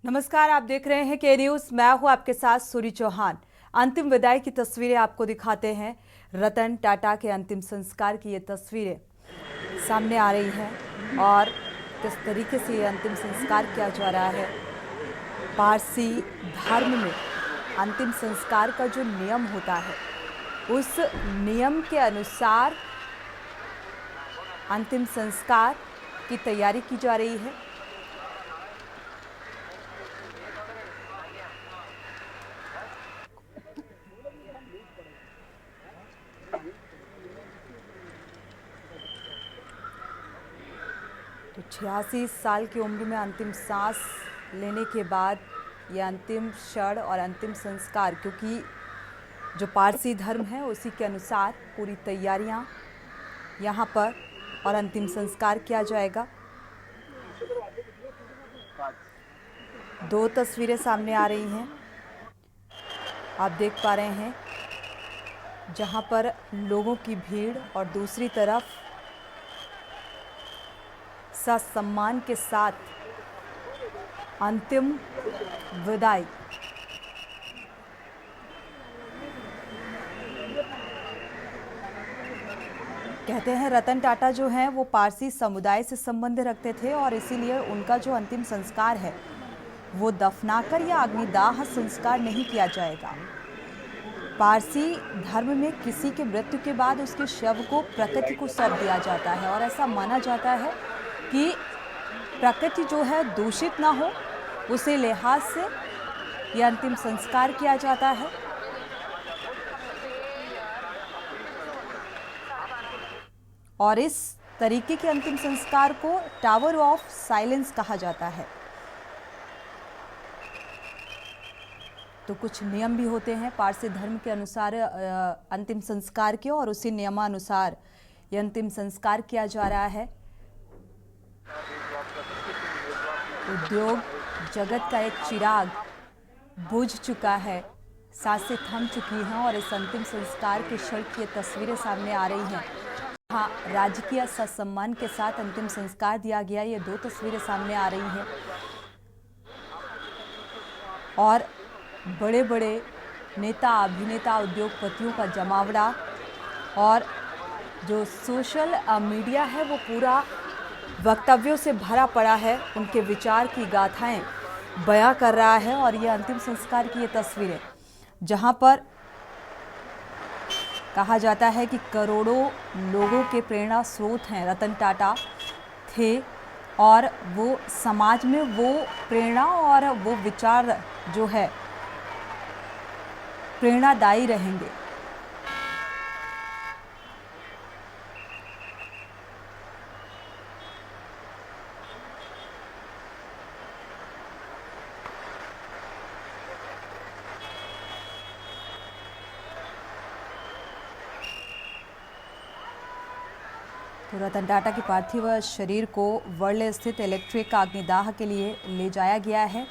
नमस्कार, आप देख रहे हैं के न्यूज। मैं हूं आपके साथ सूरी चौहान। अंतिम विदाई की तस्वीरें आपको दिखाते हैं। रतन टाटा के अंतिम संस्कार की ये तस्वीरें सामने आ रही हैं और किस तरीके से ये अंतिम संस्कार किया जा रहा है। पारसी धर्म में अंतिम संस्कार का जो नियम होता है, उस नियम के अनुसार अंतिम संस्कार की तैयारी की जा रही है। तो 86 साल की उम्र में अंतिम सांस लेने के बाद यह अंतिम क्षण और अंतिम संस्कार, क्योंकि जो पारसी धर्म है उसी के अनुसार पूरी तैयारियां यहाँ पर और अंतिम संस्कार किया जाएगा। दो तस्वीरें सामने आ रही हैं, आप देख पा रहे हैं, जहाँ पर लोगों की भीड़ और दूसरी तरफ सम्मान के साथ अंतिम विदाई। कहते हैं रतन टाटा जो हैं वो पारसी समुदाय से संबंध रखते थे और इसीलिए उनका जो अंतिम संस्कार है वो दफनाकर या अग्निदाह संस्कार नहीं किया जाएगा। पारसी धर्म में किसी के मृत्यु के बाद उसके शव को प्रकृति को सौंप दिया जाता है और ऐसा माना जाता है कि प्रकृति जो है दूषित ना हो, उसे लिहाज से यह अंतिम संस्कार किया जाता है। और इस तरीके के अंतिम संस्कार को टावर ऑफ साइलेंस कहा जाता है। तो कुछ नियम भी होते हैं पारसी धर्म के अनुसार अंतिम संस्कार के, और उसी नियमानुसार यह अंतिम संस्कार किया जा रहा है। उद्योग जगत का एक चिराग बुझ चुका है, सांसें थम चुकी हैं और इस अंतिम संस्कार के क्षण की तस्वीरें सामने आ रही हैं। हाँ, राजकीय सम्मान के साथ अंतिम संस्कार दिया गया, ये दो तस्वीरें सामने आ रही हैं। और बड़े बड़े नेता, अभिनेता, उद्योगपतियों का जमावड़ा और जो सोशल मीडिया है वो पूरा वक्तव्यों से भरा पड़ा है, उनके विचार की गाथाएं बयां कर रहा है। और ये अंतिम संस्कार की ये तस्वीरें, जहां पर कहा जाता है कि करोड़ों लोगों के प्रेरणा स्रोत हैं रतन टाटा थे, और वो समाज में वो प्रेरणा और वो विचार जो है प्रेरणादायी रहेंगे। तो रतन टाटा की पार्थिव शरीर को वर्ले स्थित इलेक्ट्रिक अग्निदाह के लिए ले जाया गया है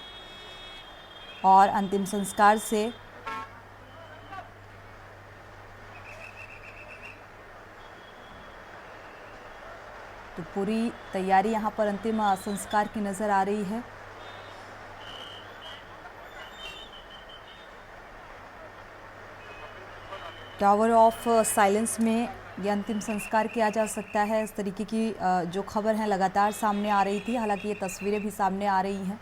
और अंतिम संस्कार से तो पूरी तैयारी यहाँ पर अंतिम संस्कार की नजर आ रही है। टावर ऑफ साइलेंस में यह अंतिम संस्कार किया जा सकता है, इस तरीके की जो खबर है लगातार सामने आ रही थी। हालांकि ये तस्वीरें भी सामने आ रही हैं।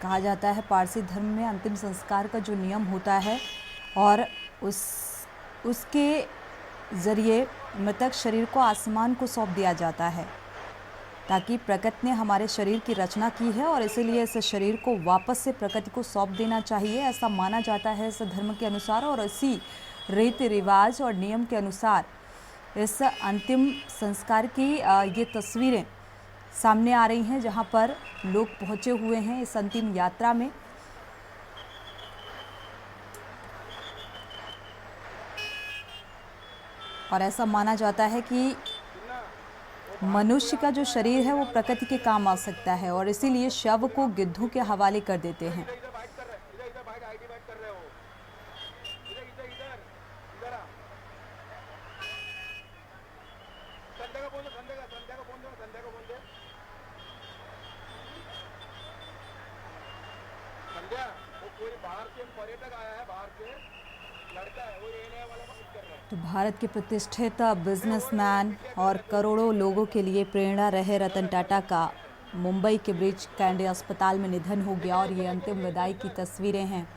कहा जाता है पारसी धर्म में अंतिम संस्कार का जो नियम होता है और उसके ज़रिए मृतक शरीर को आसमान को सौंप दिया जाता है, ताकि प्रकृति ने हमारे शरीर की रचना की है और इसीलिए इस शरीर को वापस से प्रकृति को सौंप देना चाहिए, ऐसा माना जाता है इस धर्म के अनुसार। और इसी रीति रिवाज और नियम के अनुसार इस अंतिम संस्कार की ये तस्वीरें सामने आ रही हैं, जहां पर लोग पहुंचे हुए हैं इस अंतिम यात्रा में। और ऐसा माना जाता है कि मनुष्य का जो शरीर है वो प्रकृति के काम आ सकता है और इसीलिए शव को गिद्धों के हवाले कर देते हैं। तो भारत के प्रतिष्ठित बिजनेसमैन और करोड़ों लोगों के लिए प्रेरणा रहे रतन टाटा का मुंबई के ब्रिच कैंडी अस्पताल में निधन हो गया। और ये अंतिम विदाई की तस्वीरें हैं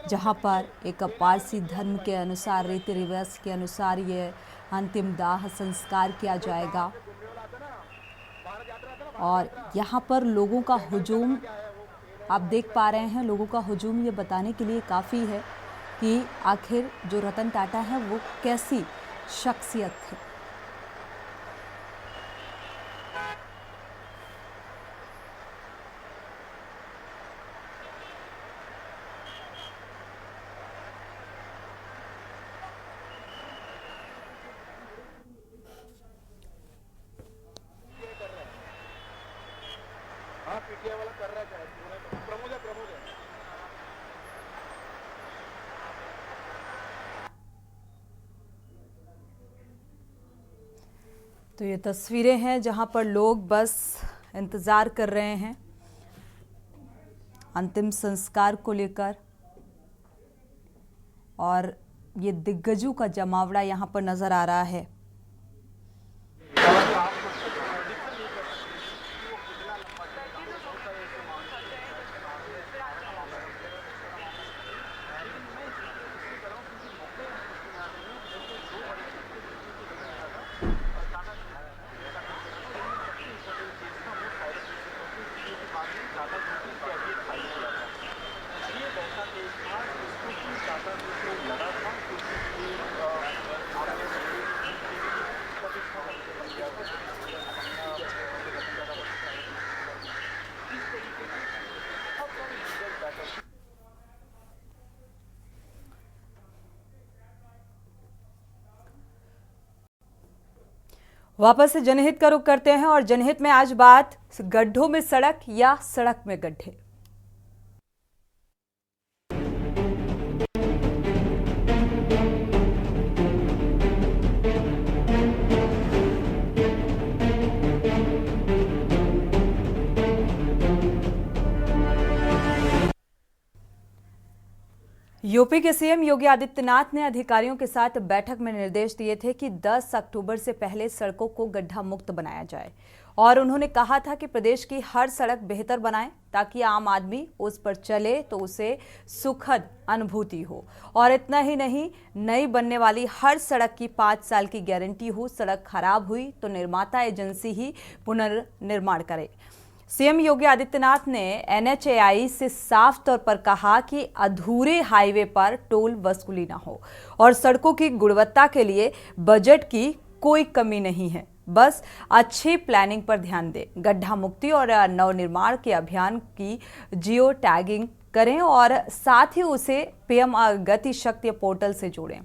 जहां पर एक पारसी धर्म के अनुसार, रीति रिवाज के अनुसार ये अंतिम दाह संस्कार किया जाएगा। और यहाँ पर लोगों का हुजूम आप देख पा रहे हैं। लोगों का हुजूम ये बताने के लिए काफ़ी है कि आखिर जो रतन टाटा है वो कैसी शख्सियत थे। हाँ, पीटीआई वाला कर रहा है, प्रमोद है। तो ये तस्वीरें हैं जहां पर लोग बस इंतज़ार कर रहे हैं अंतिम संस्कार को लेकर। और ये दिग्गजों का जमावड़ा यहां पर नज़र आ रहा है। वापस से जनहित का रुख करते हैं और जनहित में आज बात गड्ढों में सड़क या सड़क में गड्ढे। यूपी के सीएम योगी आदित्यनाथ ने अधिकारियों के साथ बैठक में निर्देश दिए थे कि 10 अक्टूबर से पहले सड़कों को गड्ढा मुक्त बनाया जाए। और उन्होंने कहा था कि प्रदेश की हर सड़क बेहतर बनाएं ताकि आम आदमी उस पर चले तो उसे सुखद अनुभूति हो। और इतना ही नहीं, नई बनने वाली हर सड़क की 5 साल की गारंटी हो। सड़क खराब हुई तो निर्माता एजेंसी ही पुनर्निर्माण करे। सीएम योगी आदित्यनाथ ने NHAI से साफ तौर पर कहा कि अधूरे हाईवे पर टोल वसूली ना हो और सड़कों की गुणवत्ता के लिए बजट की कोई कमी नहीं है, बस अच्छी प्लानिंग पर ध्यान दें। गड्ढा मुक्ति और नवनिर्माण के अभियान की जियो टैगिंग करें और साथ ही उसे PM गति शक्ति पोर्टल से जोड़ें।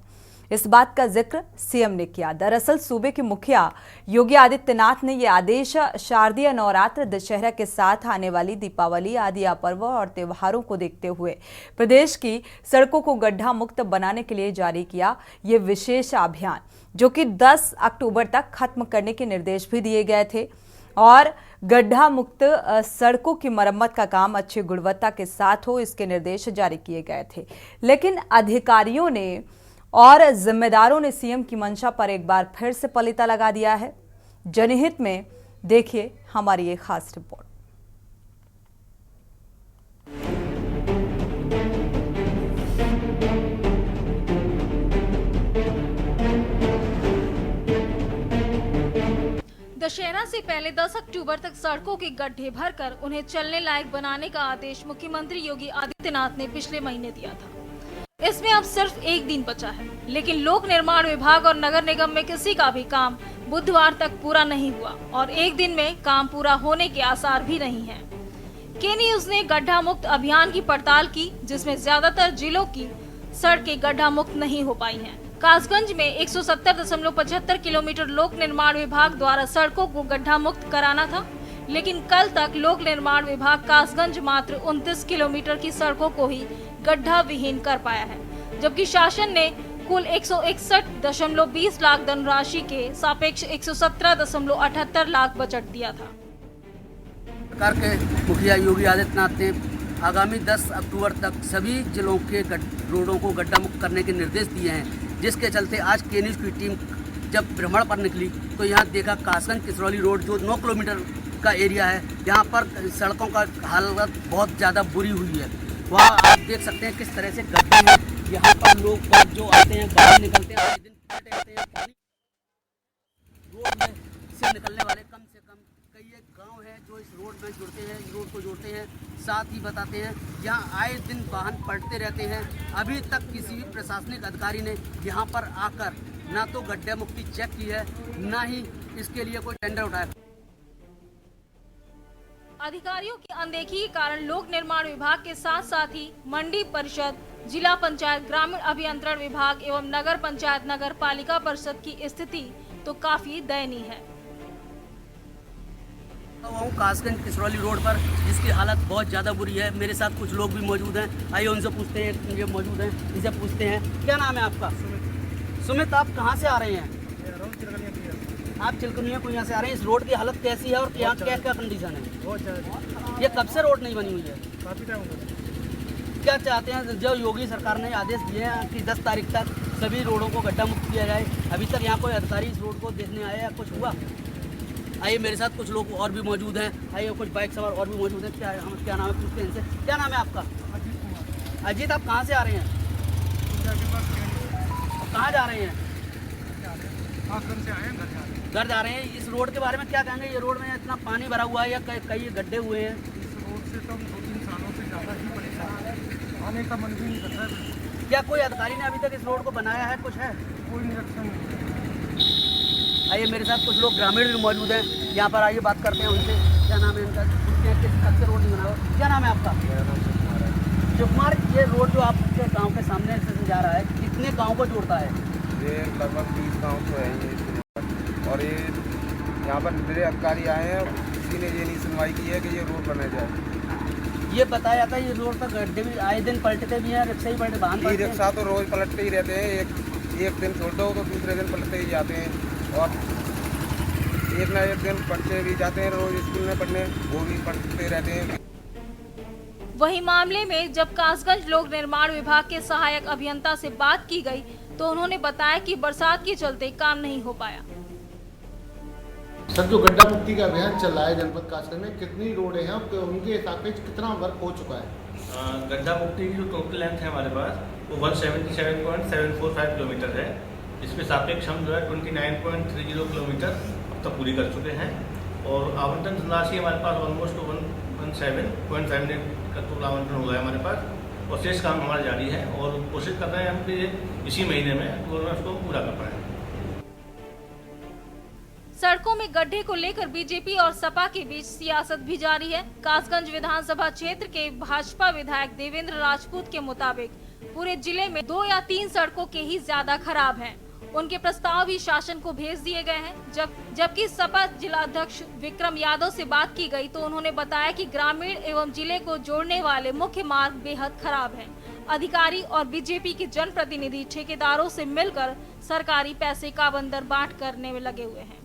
इस बात का जिक्र सीएम ने किया। दरअसल सूबे के मुखिया योगी आदित्यनाथ ने यह आदेश शारदीय नवरात्र, दशहरा के साथ आने वाली दीपावली आदि पर्व और त्योहारों को देखते हुए प्रदेश की सड़कों को गड्ढा मुक्त बनाने के लिए जारी किया। ये विशेष अभियान जो कि 10 अक्टूबर तक खत्म करने के निर्देश भी दिए गए थे। और गड्ढा मुक्त सड़कों की मरम्मत का काम अच्छी गुणवत्ता के साथ हो, इसके निर्देश जारी किए गए थे। लेकिन अधिकारियों ने और जिम्मेदारों ने सीएम की मंशा पर एक बार फिर से पलीता लगा दिया है। जनहित में देखिए हमारी एक खास रिपोर्ट। दशहरा से पहले 10 अक्टूबर तक सड़कों के गड्ढे भरकर उन्हें चलने लायक बनाने का आदेश मुख्यमंत्री योगी आदित्यनाथ ने पिछले महीने दिया था। इसमें अब सिर्फ एक दिन बचा है, लेकिन लोक निर्माण विभाग और नगर निगम में किसी का भी काम बुधवार तक पूरा नहीं हुआ और एक दिन में काम पूरा होने के आसार भी नहीं हैं। के न्यूज ने गड्ढा मुक्त अभियान की पड़ताल की, जिसमें ज्यादातर जिलों की सड़कें गड्ढा मुक्त नहीं हो पाई हैं। कासगंज में 170.75 किलोमीटर लोक निर्माण विभाग द्वारा सड़कों को गड्ढा मुक्त कराना था, लेकिन कल तक लोक निर्माण विभाग कासगंज मात्र 29 किलोमीटर की सड़कों को ही गड्ढा विहीन कर पाया है, जबकि शासन ने कुल 161.20 लाख धनराशि के सापेक्ष 117.78 लाख बजट दिया था। सरकार के मुखिया योगी आदित्यनाथ ने आगामी 10 अक्टूबर तक सभी जिलों के रोडों को गड्ढा मुक्त करने के निर्देश दिए हैं, जिसके चलते आज के न्यूज़ की टीम जब भ्रमण पर निकली तो यहाँ देखा कासगंज किसरौली रोड जो 9 किलोमीटर का एरिया है, यहाँ पर सड़कों का हालत बहुत ज़्यादा बुरी हुई है। वहाँ आप देख सकते हैं किस तरह से गड्ढे हैं। यहाँ पर लोग जो आते हैं बाहर निकलते हैं, आए दिन पलटे आते हैं, पानी रोड में से निकलने वाले कम से कम कई एक गांव है जो इस रोड में जुड़ते हैं, इस रोड को जोड़ते हैं। साथ ही बताते हैं यहाँ आए दिन वाहन पलटते रहते हैं। अभी तक किसी भी प्रशासनिक अधिकारी ने यहाँ पर आकर ना तो गड्ढा मुक्ति चेक की है, ना ही इसके लिए कोई टेंडर उठाया। अधिकारियों की अनदेखी के कारण लोक निर्माण विभाग के साथ साथ ही मंडी परिषद, जिला पंचायत, ग्रामीण अभियंत्रण विभाग एवं नगर पंचायत, नगर पालिका परिषद की स्थिति तो काफी दयनीय है। कासगंज किसरौली रोड पर जिसकी हालत बहुत ज़्यादा बुरी है। मेरे साथ कुछ लोग भी मौजूद हैं, आइए उनसे पूछते हैं। ये मौजूद हैं, इनसे पूछते हैं क्या नाम है आपका? सुमित, आप कहाँ से आ रहे हैं? आप चिलकनिया को यहाँ से आ रहे हैं। इस रोड की हालत कैसी है और यहाँ क्या क्या कंडीशन है? ये कब से रोड नहीं बनी हुई है? काफी टाइम हो गया। क्या चाहते हैं? जो योगी सरकार ने आदेश दिए हैं कि 10 तारीख तक सभी रोडों को गड्ढा मुक्त किया जाए, अभी तक यहाँ कोई अधिकारी इस रोड को देखने आया या कुछ हुआ? आइए मेरे साथ कुछ लोग और भी मौजूद हैं, आइए कुछ बाइक सवार और भी मौजूद हैं। क्या नाम है पूछते हैं इनसे। क्या नाम है आपका? अजीत, आप कहाँ से आ रहे हैं? कहाँ जा रहे हैं? से आए हैं, घर जा रहे हैं। इस रोड के बारे में क्या कहेंगे? ये रोड में इतना पानी भरा हुआ है या कई गड्ढे हुए हैं? इस रोड से तो हम 2-3 सालों से ज़्यादा ही परेशान है, आने का मन भी नहीं करता है। क्या कोई अधिकारी ने अभी तक इस रोड को बनाया है? कुछ है? कोई निरीक्षण नहीं। आइए मेरे साथ कुछ लोग ग्रामीण भी मौजूद हैं, यहाँ पर आइए बात करते हैं उनसे। क्या नाम है इनका? पूछते हैं किस हद से रोड नहीं बना हुआ। क्या नाम है आपका? शिवकुमार, ये रोड जो आपके गाँव के सामने से जा रहा है, कितने गाँव को जोड़ता है? ये लगभग 20 गाँव तो है ये, और ये यहाँ पर मेरे अधिकारी आए हैं, किसी ने ये नहीं सुनवाई की है कि ये रोड बना जाए। ये बताया जाता है ये रोड पर गड्ढे भी आए दिन पलटते भी हैं, रिक्शा ही पलटे, वाहन ये रिक्शा तो रोज पलटते ही रहते हैं। एक दिन छोड़ दो तो दूसरे दिन पलटते ही जाते हैं, और एक ना एक दिन बच्चे भी जाते हैं रोज स्कूल में पढ़ने, वो भी पलटते रहते हैं। वही मामले में जब कासगंज लोक निर्माण विभाग के सहायक अभियंता से बात की गई तो उन्होंने बताया कि बरसात के चलते काम नहीं हो पाया। सर, जो गड्ढा मुक्ति का अभियान चल रहा है जनपद कासगंज में, कितनी रोडें हैं और उनके हिसाब से कितना वर्क हो चुका है? गड्ढा मुक्ति की जो टोटल लेंथ है हमारे पास वो 177.745 किलोमीटर है। इसमें सापेक्ष हम जो है 29.30 किलोमीटर अब तक पूरी कर चुके हैं, और आवंटन धनराशि हमारे पास ऑलमोस्ट 117.78 का टोटल आवंटन हो गया हमारे पास, और शेष काम हमारा जारी है, और कोशिश कर रहे हैं हम कि इसी महीने में उसको पूरा कर पाएँ। सड़कों में गड्ढे को लेकर बीजेपी और सपा के बीच सियासत भी जारी है। कासगंज विधानसभा क्षेत्र के भाजपा विधायक देवेंद्र राजपूत के मुताबिक पूरे जिले में 2 या 3 सड़कों के ही ज्यादा खराब हैं। उनके प्रस्ताव भी शासन को भेज दिए गए हैं। जबकि सपा जिलाध्यक्ष विक्रम यादव से बात की गई तो उन्होंने बताया कि ग्रामीण एवं जिले को जोड़ने वाले मुख्य मार्ग बेहद खराब हैं। अधिकारी और बीजेपी के जनप्रतिनिधि ठेकेदारों से मिलकर सरकारी पैसे का बंदर बांट करने में लगे हुए हैं।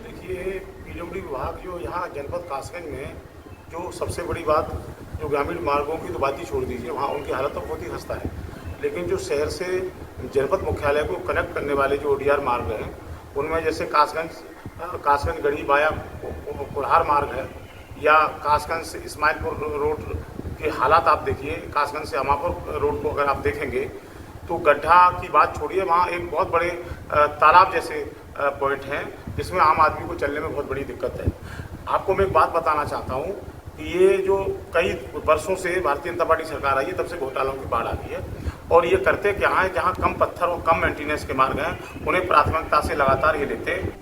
देखिए, पीडब्ल्यूडी विभाग जो यहाँ जनपद कासगंज में जो सबसे बड़ी बात, जो ग्रामीण मार्गों की तो बात ही छोड़ दीजिए, वहाँ उनकी हालत तो बहुत ही खस्ता है, लेकिन जो शहर से जनपद मुख्यालय को कनेक्ट करने वाले जो ODR मार्ग हैं, उनमें जैसे कासगंज गढ़ी बाया कुल्हार मार्ग है, या कासगंज से इस्माइलपुर रोड के हालात आप देखिए। कासगंज से अमापुर रोड को अगर आप देखेंगे तो गड्ढा की बात छोड़िए, वहाँ एक बहुत बड़े तालाब जैसे पॉइंट हैं जिसमें आम आदमी को चलने में बहुत बड़ी दिक्कत है। आपको मैं एक बात बताना चाहता हूँ कि ये जो कई वर्षों से भारतीय जनता पार्टी सरकार आई है, तब से घोटालों की बाढ़ आ गई है, और ये करते क्या है, जहाँ कम पत्थर और कम मेंटेनेंस के मार्ग हैं उन्हें प्राथमिकता से लगातार ये लेते हैं।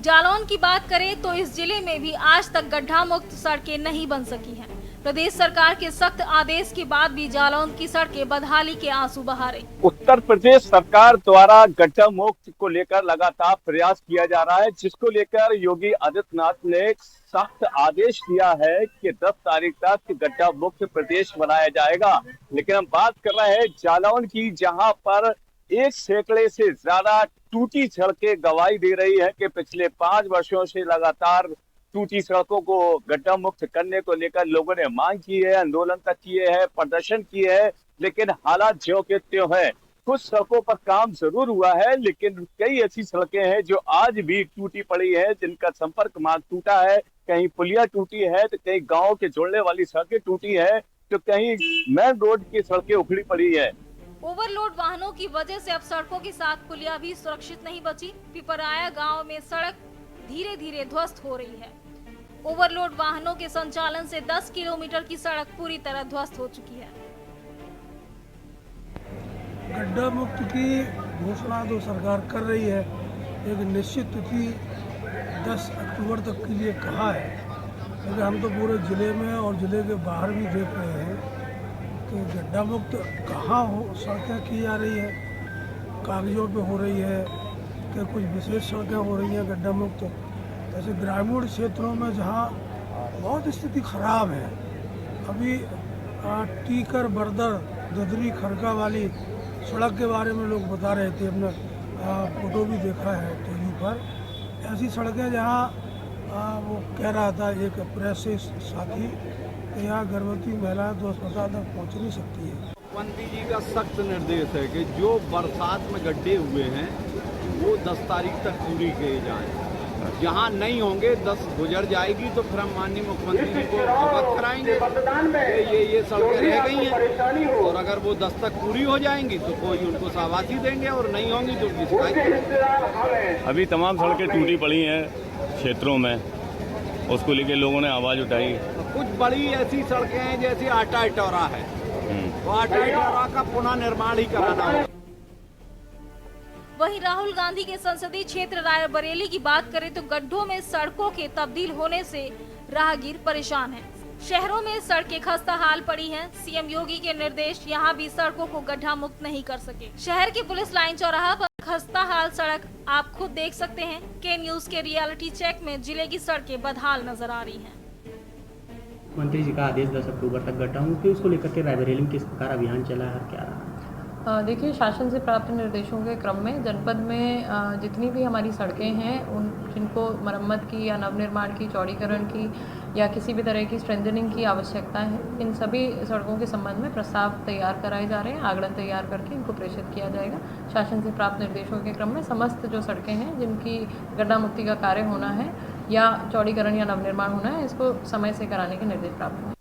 जालौन की बात करें तो इस जिले में भी आज तक गड्ढा मुक्त सड़कें नहीं बन सकी हैं। प्रदेश सरकार के सख्त आदेश के बाद भी जालौन की सड़कें बदहाली के आंसू बहा रही। उत्तर प्रदेश सरकार द्वारा गड्ढा मुक्त को लेकर लगातार प्रयास किया जा रहा है, जिसको लेकर योगी आदित्यनाथ ने एक सख्त आदेश दिया है कि 10 तारीख तक गड्ढा मुक्त प्रदेश बनाया जाएगा। लेकिन हम बात कर रहे हैं जालौन की, जहां पर 1 सैकड़े से ज्यादा टूटी सड़कें गवाही दे रही है कि पिछले 5 वर्षों से लगातार टूटी सड़कों को गड्ढा मुक्त करने को लेकर लोगों ने मांग की है, आंदोलन तक किए हैं, प्रदर्शन किए हैं, लेकिन हालात ज्यों के त्यों है। कुछ सड़कों पर काम जरूर हुआ है, लेकिन कई ऐसी सड़कें हैं जो आज भी टूटी पड़ी है, जिनका संपर्क मार्ग टूटा है, कहीं पुलिया टूटी है, तो कहीं गाँव के जोड़ने वाली सड़कें टूटी है, तो कहीं मेन रोड की सड़कें उखड़ी पड़ी है। ओवरलोड वाहनों की वजह से अब सड़कों के साथ पुलिया भी सुरक्षित नहीं बची। पिपराया गांव में सड़क धीरे धीरे ध्वस्त हो रही है। ओवरलोड वाहनों के संचालन से 10 किलोमीटर की सड़क पूरी तरह ध्वस्त हो चुकी है। गड्ढा मुक्त की घोषणा जो सरकार कर रही है, एक निश्चित तिथि 10 अक्टूबर तक के लिए कहा है, लेकिन हम तो पूरे ज़िले में और ज़िले के बाहर भी देख रहे हैं कि गड्ढा मुक्त कहाँ हो सड़कें की जा रही है, कागजों पे हो रही है कि कुछ विशेष सड़कें हो रही हैं गड्ढा मुक्त। ऐसे ग्रामीण क्षेत्रों में जहाँ बहुत स्थिति खराब है, अभी टीकर बरदर ददरी खरका वाली सड़क के बारे में लोग बता रहे थे, अपना फोटो भी देखा है टीवी पर। ऐसी सड़कें जहाँ वो कह रहा था एक प्रेस से साथी कि यहाँ गर्भवती महिलाएं तो अस्पताल तक पहुँच नहीं सकती है। मुख्यमंत्री जी का सख्त निर्देश है कि जो बरसात में गड्ढे हुए हैं वो 10 तारीख तक पूरी किए जाएँ। जहाँ नहीं होंगे 10 गुजर जाएगी तो फिर हम माननीय मुख्यमंत्री जी को अवगत कराएंगे कि ये सड़कें रह गई हैं, और अगर वो 10 तक पूरी हो जाएंगी तो कोई उनको शाबाशी देंगे, और नहीं होंगी तो उनकी शिकायत। अभी तमाम सड़कें टूटी पड़ी हैं क्षेत्रों में, उसको लेकर लोगों ने आवाज उठाई। कुछ बड़ी ऐसी सड़कें हैं जैसे आटा इटौरा है, तो आटा इटौरा का पुनः निर्माण ही कराना होगा। वहीं राहुल गांधी के संसदीय क्षेत्र रायबरेली की बात करें तो गड्ढों में सड़कों के तब्दील होने से राहगीर परेशान हैं। शहरों में सड़कें खस्ता हाल पड़ी हैं। सीएम योगी के निर्देश यहां भी सड़कों को गड्ढा मुक्त नहीं कर सके। शहर के पुलिस लाइन चौराहा पर खस्ता हाल सड़क आप खुद देख सकते हैं। के न्यूज के रियलिटी चेक में जिले की सड़कें बदहाल नजर आ रही हैं। मंत्री जी का आदेश 10 अक्टूबर तक गड्ढा मुक्ति, उसको लेकर के रायबरेली में किस प्रकार अभियान चला है, क्या रहा? देखिए, शासन से प्राप्त निर्देशों के क्रम में जनपद में जितनी भी हमारी सड़कें हैं उन जिनको मरम्मत की या नवनिर्माण की, चौड़ीकरण की या किसी भी तरह की स्ट्रेंथनिंग की आवश्यकता है, इन सभी सड़कों के संबंध में प्रस्ताव तैयार कराए जा रहे हैं। आगड़न तैयार करके इनको प्रेषित किया जाएगा। शासन से प्राप्त निर्देशों के क्रम में समस्त जो सड़कें हैं जिनकी गड्ढा मुक्ति का कार्य होना है या चौड़ीकरण या नवनिर्माण होना है, इसको समय से कराने के निर्देश प्राप्त हुए।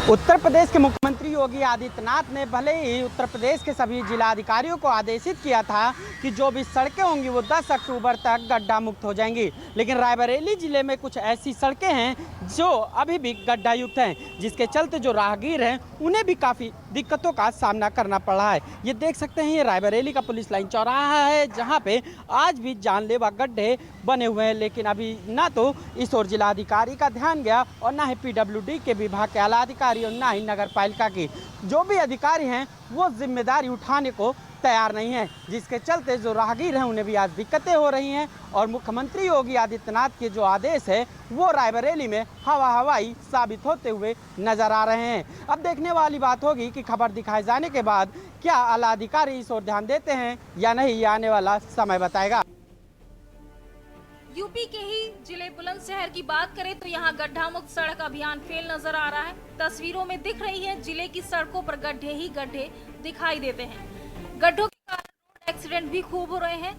उत्तर प्रदेश के मुख्यमंत्री योगी आदित्यनाथ ने भले ही उत्तर प्रदेश के सभी जिलाधिकारियों को आदेशित किया था कि जो भी सड़कें होंगी वो 10 अक्टूबर तक गड्ढा मुक्त हो जाएंगी, लेकिन रायबरेली जिले में कुछ ऐसी सड़कें हैं जो अभी भी गड्ढा युक्त हैं, जिसके चलते जो राहगीर हैं उन्हें भी काफ़ी दिक्कतों का सामना करना पड़ रहा है। ये देख सकते हैं, ये रायबरेली का पुलिस लाइन चौराहा है, जहाँ पे आज भी जानलेवा गड्ढे बने हुए हैं, लेकिन अभी ना तो इस ओर जिलाधिकारी का ध्यान गया और ना ही PWD के विभाग के आला अधिकारी और ना ही नगर पालिका की जो भी अधिकारी हैं वो जिम्मेदारी उठाने को तैयार नहीं है, जिसके चलते जो राहगीर हैं उन्हें भी आज दिक्कतें हो रही हैं। और मुख्यमंत्री योगी आदित्यनाथ के जो आदेश है वो रायबरेली में हवाई साबित होते हुए नजर आ रहे हैं। अब देखने वाली बात होगी कि खबर दिखाए जाने के बाद क्या आला अधिकारी इस ओर ध्यान देते हैं या नहीं, ये आने वाला समय बताएगा। यूपी के ही जिले बुलंदशहर की बात करें तो यहाँ गड्ढा मुक्त सड़क अभियान फेल नजर आ रहा है। तस्वीरों में दिख रही है जिले की सड़कों पर गड्ढे ही गड्ढे दिखाई देते हैं। गड्ढों के कारण रोड एक्सीडेंट भी खूब हो रहे हैं,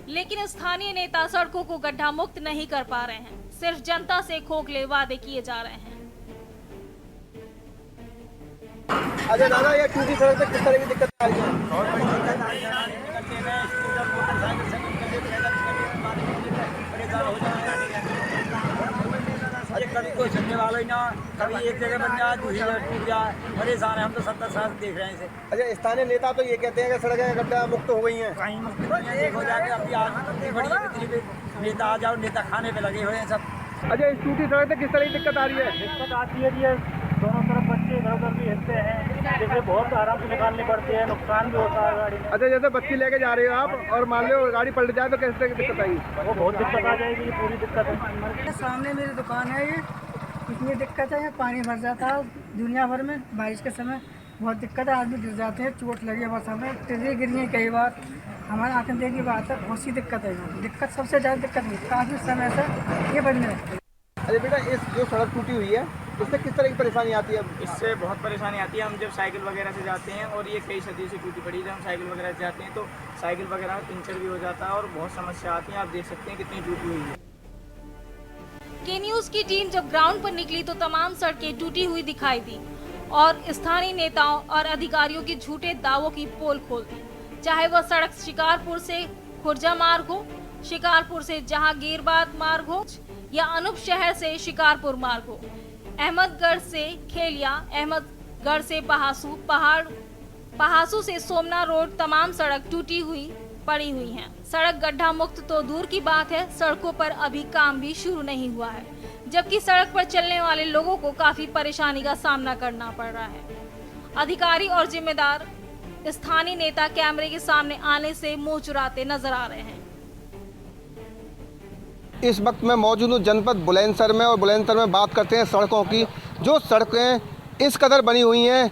लेकिन स्थानीय नेता सड़कों को गड्ढा मुक्त नहीं कर पा रहे हैं। सिर्फ जनता से खोखले वादे किए जा रहे हैं। अच्छा दादा, ये टूटी सड़क पे किस तरह की दिक्कत आ रही है? बहुत बड़ी दिक्कत आ रही है। अरे कभी कोई चलने वाला ही ना, कभी एक जगह बन जाए दूसरी जगह टूट जाए, परेशान है हम तो 70 साल देख रहे हैं इसे। अच्छा, स्थानीय नेता तो ये कहते हैं कि सड़कें गड्ढा मुक्त हो गई हैं। कहीं मुक्त नहीं है, देखो जाके अभी आज बड़ी नेता आ जाओ, नेता खाने पे लगे हुए हैं सब, अच्छा, इस टूटी सड़क से किस तरह की दिक्कत आ रही है? दिक्कत आती है ये दोनों तरफ बच्चे इधर उधर भी हिलते हैं, जैसे बहुत आराम से निकालनी पड़ती है, नुकसान भी होता है गाड़ी में। अच्छा, जैसे बच्ची लेके जा रहे हो आप और मान लो गाड़ी पलट जाए तो किस तरह की दिक्कत आएगी? वो बहुत दिक्कत आ जाएगी, पूरी दिक्कत है। सामने मेरी दुकान है, ये इतनी दिक्कत है, पानी भर जाता है दुनिया भर में, बारिश के समय बहुत दिक्कत है, आदमी गिर जाते हैं, चोट लगी बस हमें, ट्रेनें गिरी हैं कई बार, हमारे आतंक की बात है, बहुत सी दिक्कत है यहाँ। दिक्कत सबसे ज़्यादा दिक्कत नहीं, काफ़ी समय से ये बनने लगती है। अरे बेटा, इस जो सड़क टूटी हुई है इससे किस तरह की परेशानी आती है? इससे बहुत परेशानी आती है। हम जब साइकिल वगैरह से जाते हैं, और ये कई सदियों से टूटी पड़ी है, जब हम साइकिल वगैरह से जाते हैं तो साइकिल वगैरह में पंचर भी हो जाता है और बहुत समस्या आती है। आप देख सकते हैं कितनी टूटी हुई है। के न्यूज की टीम जब ग्राउंड पर निकली तो तमाम सड़कें टूटी हुई दिखाई दी और स्थानीय नेताओं और अधिकारियों के झूठे दावों की पोल खोल दी। चाहे वह सड़क शिकारपुर से खुर्जा मार्ग हो, शिकारपुर से जहांगीरबाद मार्ग हो या अनूप शहर से शिकारपुर मार्ग हो, अहमदगढ़ से खेलिया, अहमदगढ़ से पहासू से सोमना रोड, तमाम सड़क टूटी हुई पड़ी हुई हैं। सड़क गड्ढा मुक्त तो दूर की बात है, सड़कों पर अभी काम भी शुरू नहीं हुआ है, जबकि सड़क पर चलने वाले लोगों को काफी परेशानी का सामना करना पड़ रहा है। अधिकारी और जिम्मेदार स्थानीय नेता कैमरे के सामने आने से मुंह चुराते नजर आ रहे हैं। इस वक्त मैं मौजूद हूँ जनपद बुलंदशहर में, और बुलंदशहर में बात करते हैं सड़कों की। जो सड़कें इस कदर बनी हुई हैं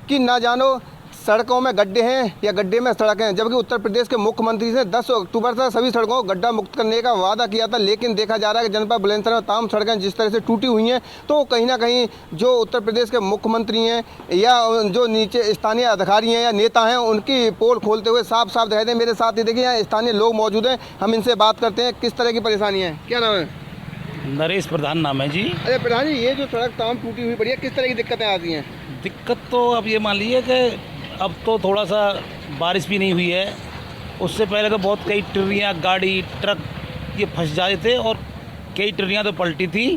कि ना जानो सड़कों में गड्ढे हैं या गड्ढे में सड़कें हैं, जबकि उत्तर प्रदेश के मुख्यमंत्री ने 10 अक्टूबर से सभी सड़कों को गड्ढा मुक्त करने का वादा किया था, लेकिन देखा जा रहा है कि जनपद बुलंदशहर में तमाम सड़कें जिस तरह से टूटी हुई हैं, तो कहीं ना कहीं जो उत्तर प्रदेश के मुख्यमंत्री हैं या जो नीचे स्थानीय अधिकारी हैं या नेता हैं, उनकी पोल खोलते हुए साफ साफ दिखाई दे। मेरे साथ ही देखिए यहाँ स्थानीय लोग मौजूद हैं, हम इनसे बात करते हैं किस तरह की परेशानी है। क्या नाम है? नरेश प्रधान नाम है जी। अरे प्रधान जी, ये जो सड़क तमाम टूटी हुई पड़ी है, किस तरह की दिक्कतें आती हैं? दिक्कत तो अब ये मान लीजिए कि अब तो थोड़ा सा बारिश भी नहीं हुई है, उससे पहले तो बहुत कई ट्रेनियाँ, गाड़ी, ट्रक ये फंस जाते थे और कई ट्रेनियाँ तो पलटी थी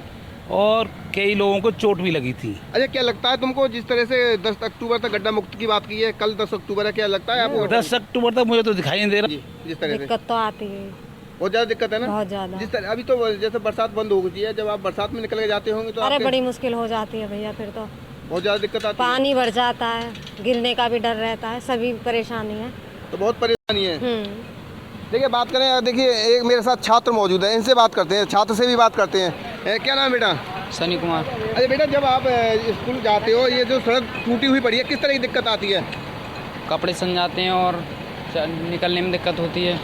और कई लोगों को चोट भी लगी थी। अच्छा, क्या लगता है तुमको, जिस तरह से 10 अक्टूबर तक गड्ढा मुक्त की बात की है, कल 10 अक्टूबर है, क्या लगता है आपको? 10 अक्टूबर तक मुझे तो दिखाई नहीं दे रहा। जिस तरह से दिक्कत तो आती है, बहुत ज़्यादा दिक्कत है ना, बहुत ज़्यादा। जिस तरह अभी तो जैसे बरसात बंद हो गई है, जब आप बरसात में निकल के जाते होंगे तो अरे बड़ी मुश्किल हो जाती है भैया, फिर तो बहुत ज़्यादा दिक्कत आती है। पानी भर जाता है, गिरने का भी डर रहता है, सभी परेशानी है, तो बहुत परेशानी है। देखिए बात करें, देखिए एक मेरे साथ छात्र मौजूद है, इनसे बात करते हैं, छात्र से भी बात करते हैं। क्या नाम है बेटा? सनी कुमार। अरे बेटा, जब आप स्कूल जाते हो, ये जो सड़क टूटी हुई पड़ी है, किस तरह की दिक्कत आती है? कपड़े सन जाते हैं और निकलने में दिक्कत होती है,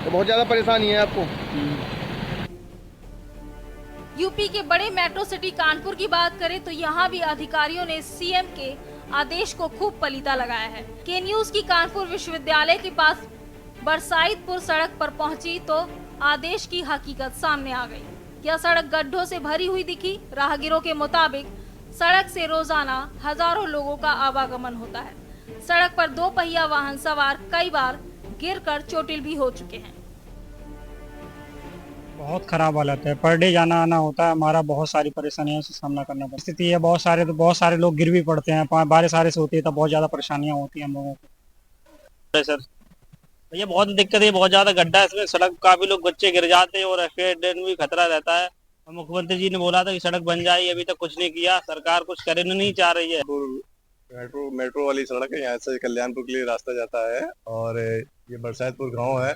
तो बहुत ज़्यादा परेशानी है आपको। यूपी के बड़े मेट्रो सिटी कानपुर की बात करें तो यहाँ भी अधिकारियों ने सीएम के आदेश को खूब पलीता लगाया है। के न्यूज की कानपुर विश्वविद्यालय के पास बरसाइतपुर सड़क पर पहुंची तो आदेश की हकीकत सामने आ गई। यह सड़क गड्ढों से भरी हुई दिखी। राहगीरों के मुताबिक सड़क से रोजाना हजारों लोगों का आवागमन होता है। सड़क पर 2 पहिया वाहन सवार कई बार गिरकर चोटिल भी हो चुके हैं। बहुत खराब हालत है, पर डे जाना आना होता है, हमारा बहुत सारी परेशानियों से सामना करना पड़ता है। स्थिति है, बहुत सारे लोग गिर भी पड़ते हैं, बारिश होती है तो बहुत ज़्यादा परेशानियाँ होती हैं हम लोगों को। सर भैया बहुत दिक्कत है, बहुत ज़्यादा गड्ढा है इसमें, सड़क काफ़ी लोग बच्चे गिर जाते हैं और एक्सीडेंट भी खतरा रहता है। और मुख्यमंत्री जी ने बोला था कि सड़क बन जाएगी, अभी तक कुछ नहीं किया, सरकार कुछ करने नहीं चाह रही है। मेट्रो वाली सड़क है, यहाँ से कल्याणपुर के लिए रास्ता जाता है और ये बरसातपुर गांव है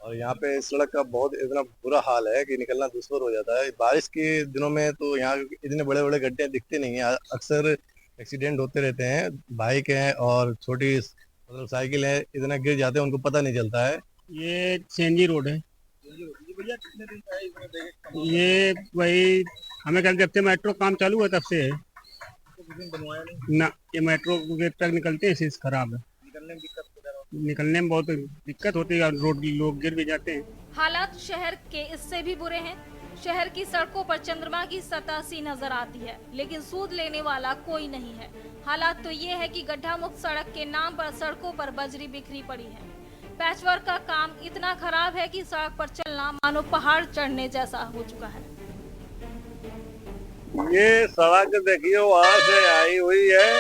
और यहाँ पे सड़क का बहुत इतना बुरा हाल है कि निकलना दुश्वार हो जाता है। बारिश के दिनों में तो यहाँ इतने बड़े बड़े गड्ढे दिखते नहीं हैं, अक्सर एक्सीडेंट होते रहते हैं। बाइक है और छोटी मतलब साइकिल है, इतना गिर जाते हैं उनको पता नहीं चलता है। ये सीएनजी रोड है, ये वही हमें कल जब से मेट्रो काम चालू है तब से है ना। ये मेट्रो के ट्रक निकलते हैं, इसी खराब है, निकलने में बहुत दिक्कत होती है, रोड लोग गिर भी जाते हैं। हालात शहर के इससे भी बुरे हैं। शहर की सड़कों पर चंद्रमा की सतह सी नजर आती है, लेकिन सूद लेने वाला कोई नहीं है। हालात तो ये है कि गड्ढा मुक्त सड़क के नाम पर सड़कों पर बजरी बिखरी पड़ी है। पैचवर्क का काम इतना खराब है कि सड़क पर चलना मानो पहाड़ चढ़ने जैसा हो चुका है। ये सड़क देखिए वहाँ से आई हुई है,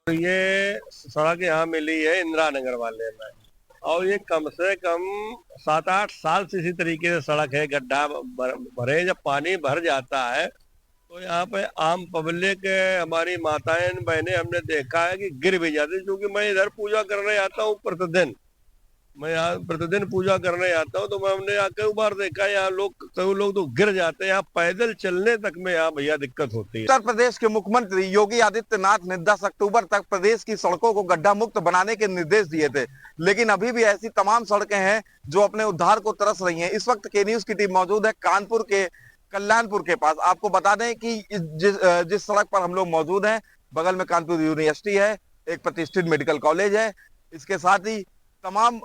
ये सड़क यहाँ मिली है इंदिरा नगर वाले में, और ये कम से कम 7-8 साल से इसी तरीके से सड़क है, गड्ढा भरे, जब पानी भर जाता है तो यहाँ पे आम पब्लिक, हमारी माताएं बहनें, हमने देखा है कि गिर भी जाती है। क्योंकि मैं इधर पूजा करने आता हूँ प्रतिदिन, मैं यहाँ प्रतिदिन पूजा करने आता हूँ, तो हमने यहाँ कई बार देखा है यहाँ कई लोग तो गिर जाते हैं। यहाँ पैदल चलने तक में यहाँ भैया दिक्कत होती है। उत्तर प्रदेश के मुख्यमंत्री योगी आदित्यनाथ ने 10 अक्टूबर तक प्रदेश की सड़कों को गड्ढा मुक्त बनाने के निर्देश दिए थे, लेकिन अभी भी ऐसी तमाम सड़कें हैं जो अपने उद्धार को तरस रही हैं। इस वक्त के न्यूज की टीम मौजूद है कानपुर के कल्याणपुर के पास। आपको बता दें कि जिस सड़क पर हम लोग मौजूद हैं, बगल में कानपुर यूनिवर्सिटी है, एक प्रतिष्ठित मेडिकल कॉलेज है, इसके साथ ही तमाम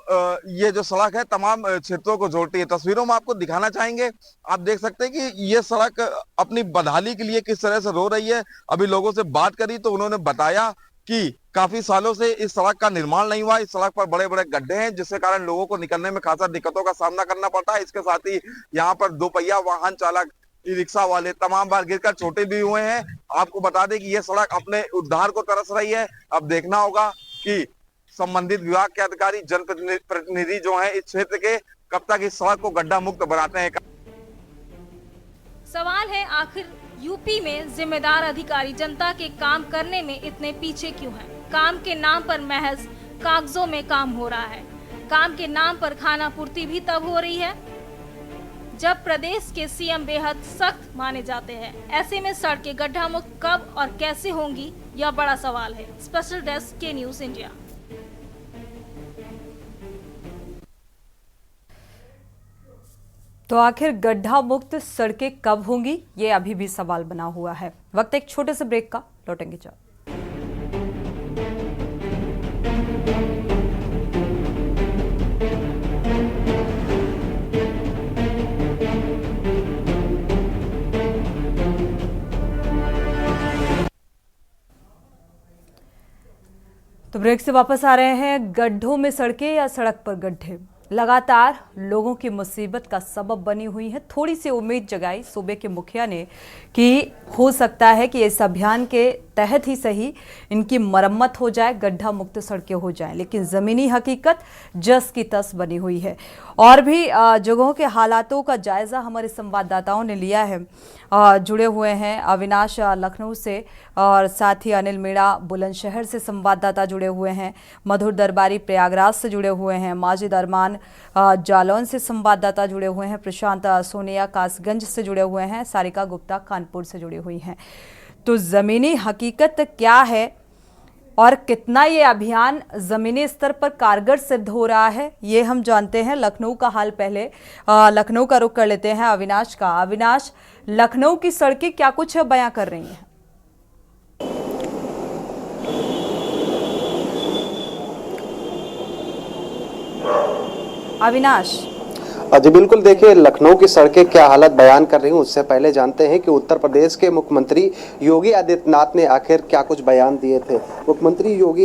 ये जो सड़क है तमाम क्षेत्रों को जोड़ती है। तस्वीरों में आपको दिखाना चाहेंगे, आप देख सकते हैं कि ये सड़क अपनी बदहाली के लिए किस तरह से रो रही है। अभी लोगों से बात करी तो उन्होंने बताया कि काफी सालों से इस सड़क का निर्माण नहीं हुआ, इस सड़क पर बड़े बड़े गड्ढे हैं, जिसके कारण लोगों को निकलने में खासा दिक्कतों का सामना करना पड़ता है। इसके साथ ही यहाँ पर 2 पहिया वाहन चालक, ई रिक्शा वाले तमाम बार गिरकर चोटें भी हुए हैं। आपको बता दें कि यह सड़क अपने उद्धार को तरस रही है। अब देखना होगा कि संबंधित विभाग के अधिकारी, जनप्रतिनिधि जो हैं इस क्षेत्र के, कब तक इस सड़क को गड्ढा मुक्त बनाते हैं। सवाल है, आखिर यूपी में जिम्मेदार अधिकारी जनता के काम करने में इतने पीछे क्यों हैं? काम के नाम पर महज कागजों में काम हो रहा है। काम के नाम पर खाना पूर्ति भी तब हो रही है जब प्रदेश के सीएम बेहद सख्त माने जाते हैं। ऐसे में सड़कें गड्ढा मुक्त कब और कैसे होंगी, यह बड़ा सवाल है। स्पेशल डेस्क के न्यूज इंडिया। तो आखिर गड्ढा मुक्त सड़कें कब होंगी, ये अभी भी सवाल बना हुआ है। वक्त एक छोटे से ब्रेक का, लौटेंगे जब। तो ब्रेक से वापस आ रहे हैं। गड्ढों में सड़कें या सड़क पर गड्ढे लगातार लोगों की मुसीबत का सबब बनी हुई है। थोड़ी सी उम्मीद जगाई सूबे के मुखिया ने कि हो सकता है कि इस अभियान के तहत ही सही इनकी मरम्मत हो जाए, गड्ढा मुक्त सड़कें हो जाएं, लेकिन ज़मीनी हकीकत जस की तस बनी हुई है। और भी जगहों के हालातों का जायज़ा हमारे संवाददाताओं ने लिया है। जुड़े हुए हैं अविनाश लखनऊ से, और साथ ही अनिल मीणा बुलंदशहर से संवाददाता जुड़े हुए हैं, मधुर दरबारी प्रयागराज से जुड़े हुए हैं, माजिद अरमान जालौन से संवाददाता जुड़े हुए हैं, प्रशांत सोनिया कासगंज से जुड़े हुए हैं, सारिका गुप्ता कानपुर से जुड़ी हुई हैं। तो ज़मीनी हकीकत क्या है और कितना ये अभियान ज़मीनी स्तर पर कारगर सिद्ध हो रहा है, ये हम जानते हैं। लखनऊ का हाल पहले लखनऊ का रुख कर लेते हैं अविनाश का। अविनाश, लखनऊ की सड़कें क्या कुछ बयां कर रही हैं? अविनाश जी बिल्कुल, देखिए लखनऊ की सड़कें क्या हालत बयान कर रही हूँ, उससे पहले जानते हैं कि उत्तर प्रदेश के मुख्यमंत्री योगी आदित्यनाथ ने आखिर क्या कुछ बयान दिए थे। मुख्यमंत्री योगी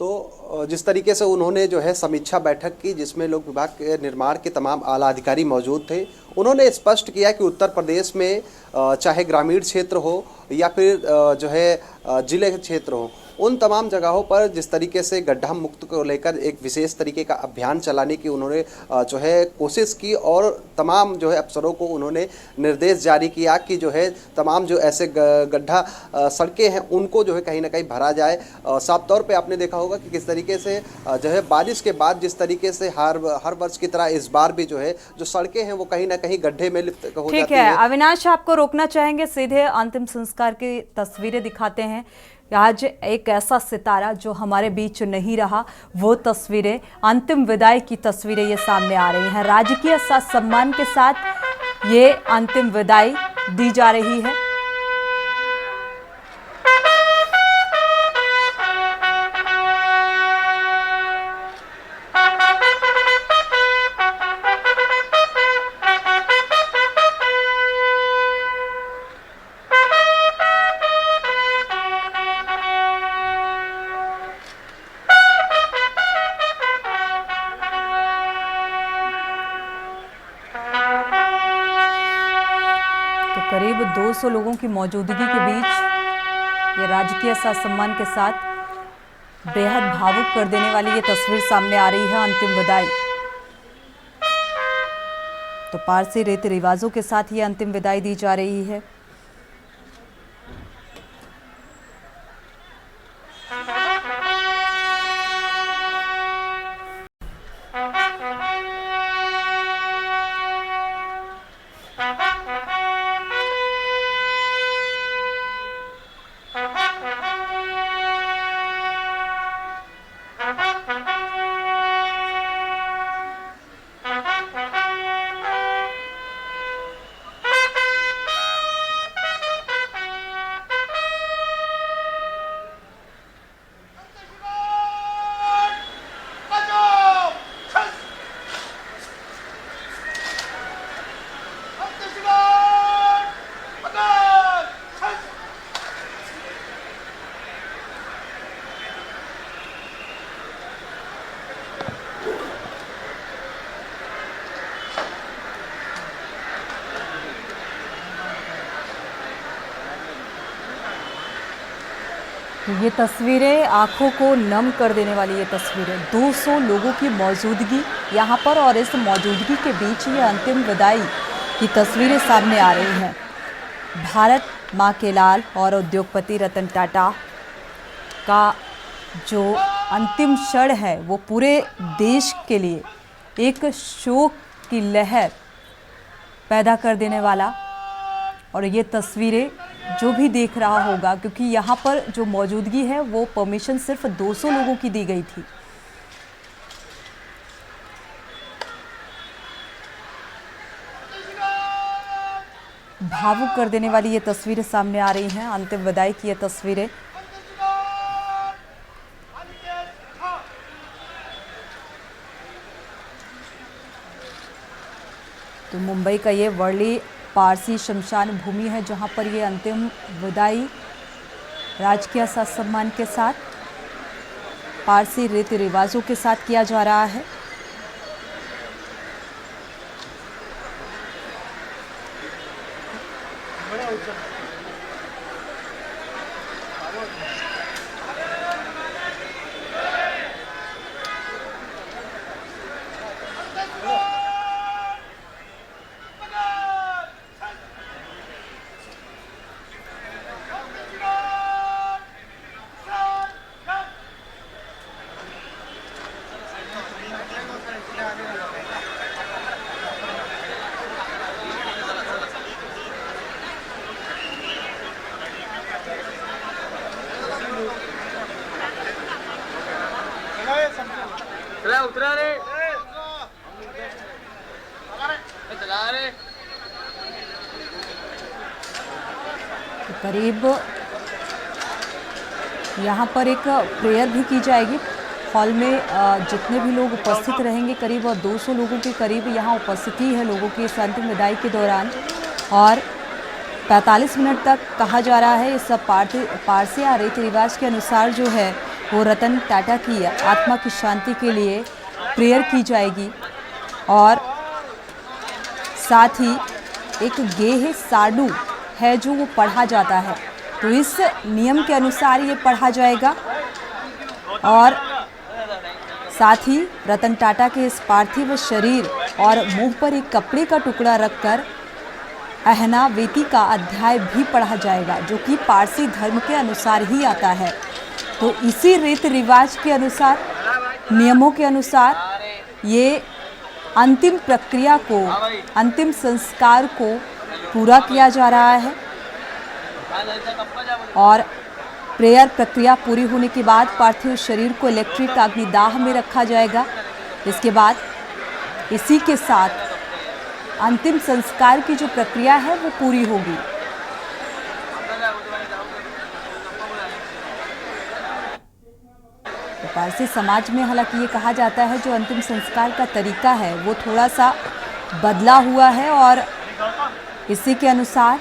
तो जिस तरीके से उन्होंने जो है समीक्षा बैठक की, जिसमें लोक विभाग के निर्माण के तमाम आला अधिकारी मौजूद थे, उन्होंने स्पष्ट किया कि उत्तर प्रदेश में चाहे ग्रामीण क्षेत्र हो या फिर जो है जिले के क्षेत्र हो, उन तमाम जगहों पर जिस तरीके से गड्ढा मुक्त को लेकर एक विशेष तरीके का अभियान चलाने की उन्होंने जो है कोशिश की, और तमाम जो है अफसरों को उन्होंने निर्देश जारी किया कि जो है तमाम जो ऐसे गड्ढा सड़कें हैं उनको जो है कहीं ना कहीं भरा जाए। साफ तौर पे आपने देखा होगा कि किस तरीके से जो है बारिश के बाद जिस तरीके से हर वर्ष की तरह इस बार भी जो है जो सड़कें हैं वो कहीं ना कहीं गड्ढे में लिप्त हो जाती है। ठीक है अविनाश, आपको रोकना चाहेंगे, सीधे अंतिम संस्कार की तस्वीरें दिखाते हैं। आज एक ऐसा सितारा जो हमारे बीच नहीं रहा, वो तस्वीरें, अंतिम विदाई की तस्वीरें ये सामने आ रही हैं। राजकीय साथ सम्मान के साथ ये अंतिम विदाई दी जा रही है। करीब 200 लोगों की मौजूदगी के बीच ये राजकीय सम्मान के साथ बेहद भावुक कर देने वाली ये तस्वीर सामने आ रही है। अंतिम विदाई, तो पारसी रीति रिवाजों के साथ ये अंतिम विदाई दी जा रही है। ये तस्वीरें आंखों को नम कर देने वाली ये तस्वीरें, 200 लोगों की मौजूदगी यहाँ पर और इस मौजूदगी के बीच ये अंतिम विदाई की तस्वीरें सामने आ रही हैं। भारत माँ के लाल और उद्योगपति रतन टाटा का जो अंतिम क्षण है वो पूरे देश के लिए एक शोक की लहर पैदा कर देने वाला। और ये तस्वीरें जो भी देख रहा होगा, क्योंकि यहाँ पर जो मौजूदगी है वो परमिशन सिर्फ 200 लोगों की दी गई थी। भावुक कर देने वाली ये तस्वीरें सामने आ रही हैं, अंतिम विदाई की ये तस्वीरें। तो मुंबई का ये वर्ली पारसी शमशान भूमि है जहां पर ये अंतिम विदाई राजकीय सम्मान के साथ पारसी रीति रिवाजों के साथ किया जा रहा है। करीब यहाँ पर एक प्रेयर भी की जाएगी। हॉल में जितने भी लोग उपस्थित रहेंगे, करीब 200 लोगों के करीब यहाँ उपस्थिति है लोगों की इस अंतिम विदाई के दौरान। और 45 मिनट तक कहा जा रहा है इस पारसी रीति रिवाज के अनुसार जो है वो रतन टाटा की आत्मा की शांति के लिए प्रेयर की जाएगी। और साथ ही एक गेह साडू है जो वो पढ़ा जाता है, तो इस नियम के अनुसार ये पढ़ा जाएगा। और साथ ही रतन टाटा के इस पार्थिव शरीर और मुंह पर एक कपड़े का टुकड़ा रखकर अहना वेती का अध्याय भी पढ़ा जाएगा, जो कि पारसी धर्म के अनुसार ही आता है। तो इसी रीति रिवाज के अनुसार, नियमों के अनुसार ये अंतिम प्रक्रिया को, अंतिम संस्कार को पूरा किया जा रहा है। और प्रेयर प्रक्रिया पूरी होने के बाद पार्थिव शरीर को इलेक्ट्रिक अग्निदाह में रखा जाएगा। इसके बाद इसी के साथ अंतिम संस्कार की जो प्रक्रिया है वो पूरी होगी। तो पारसी समाज में हालांकि ये कहा जाता है जो अंतिम संस्कार का तरीका है वो थोड़ा सा बदला हुआ है और इसी के अनुसार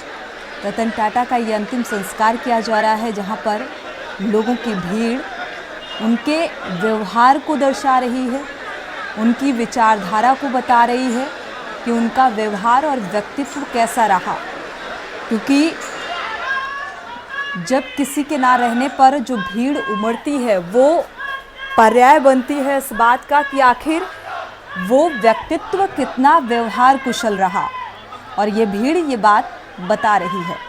रतन टाटा का ये अंतिम संस्कार किया जा रहा है, जहां पर लोगों की भीड़ उनके व्यवहार को दर्शा रही है, उनकी विचारधारा को बता रही है कि उनका व्यवहार और व्यक्तित्व कैसा रहा। क्योंकि जब किसी के ना रहने पर जो भीड़ उमड़ती है वो पर्याय बनती है इस बात का कि आखिर वो व्यक्तित्व कितना व्यवहार कुशल रहा, और ये भीड़ ये बात बता रही है।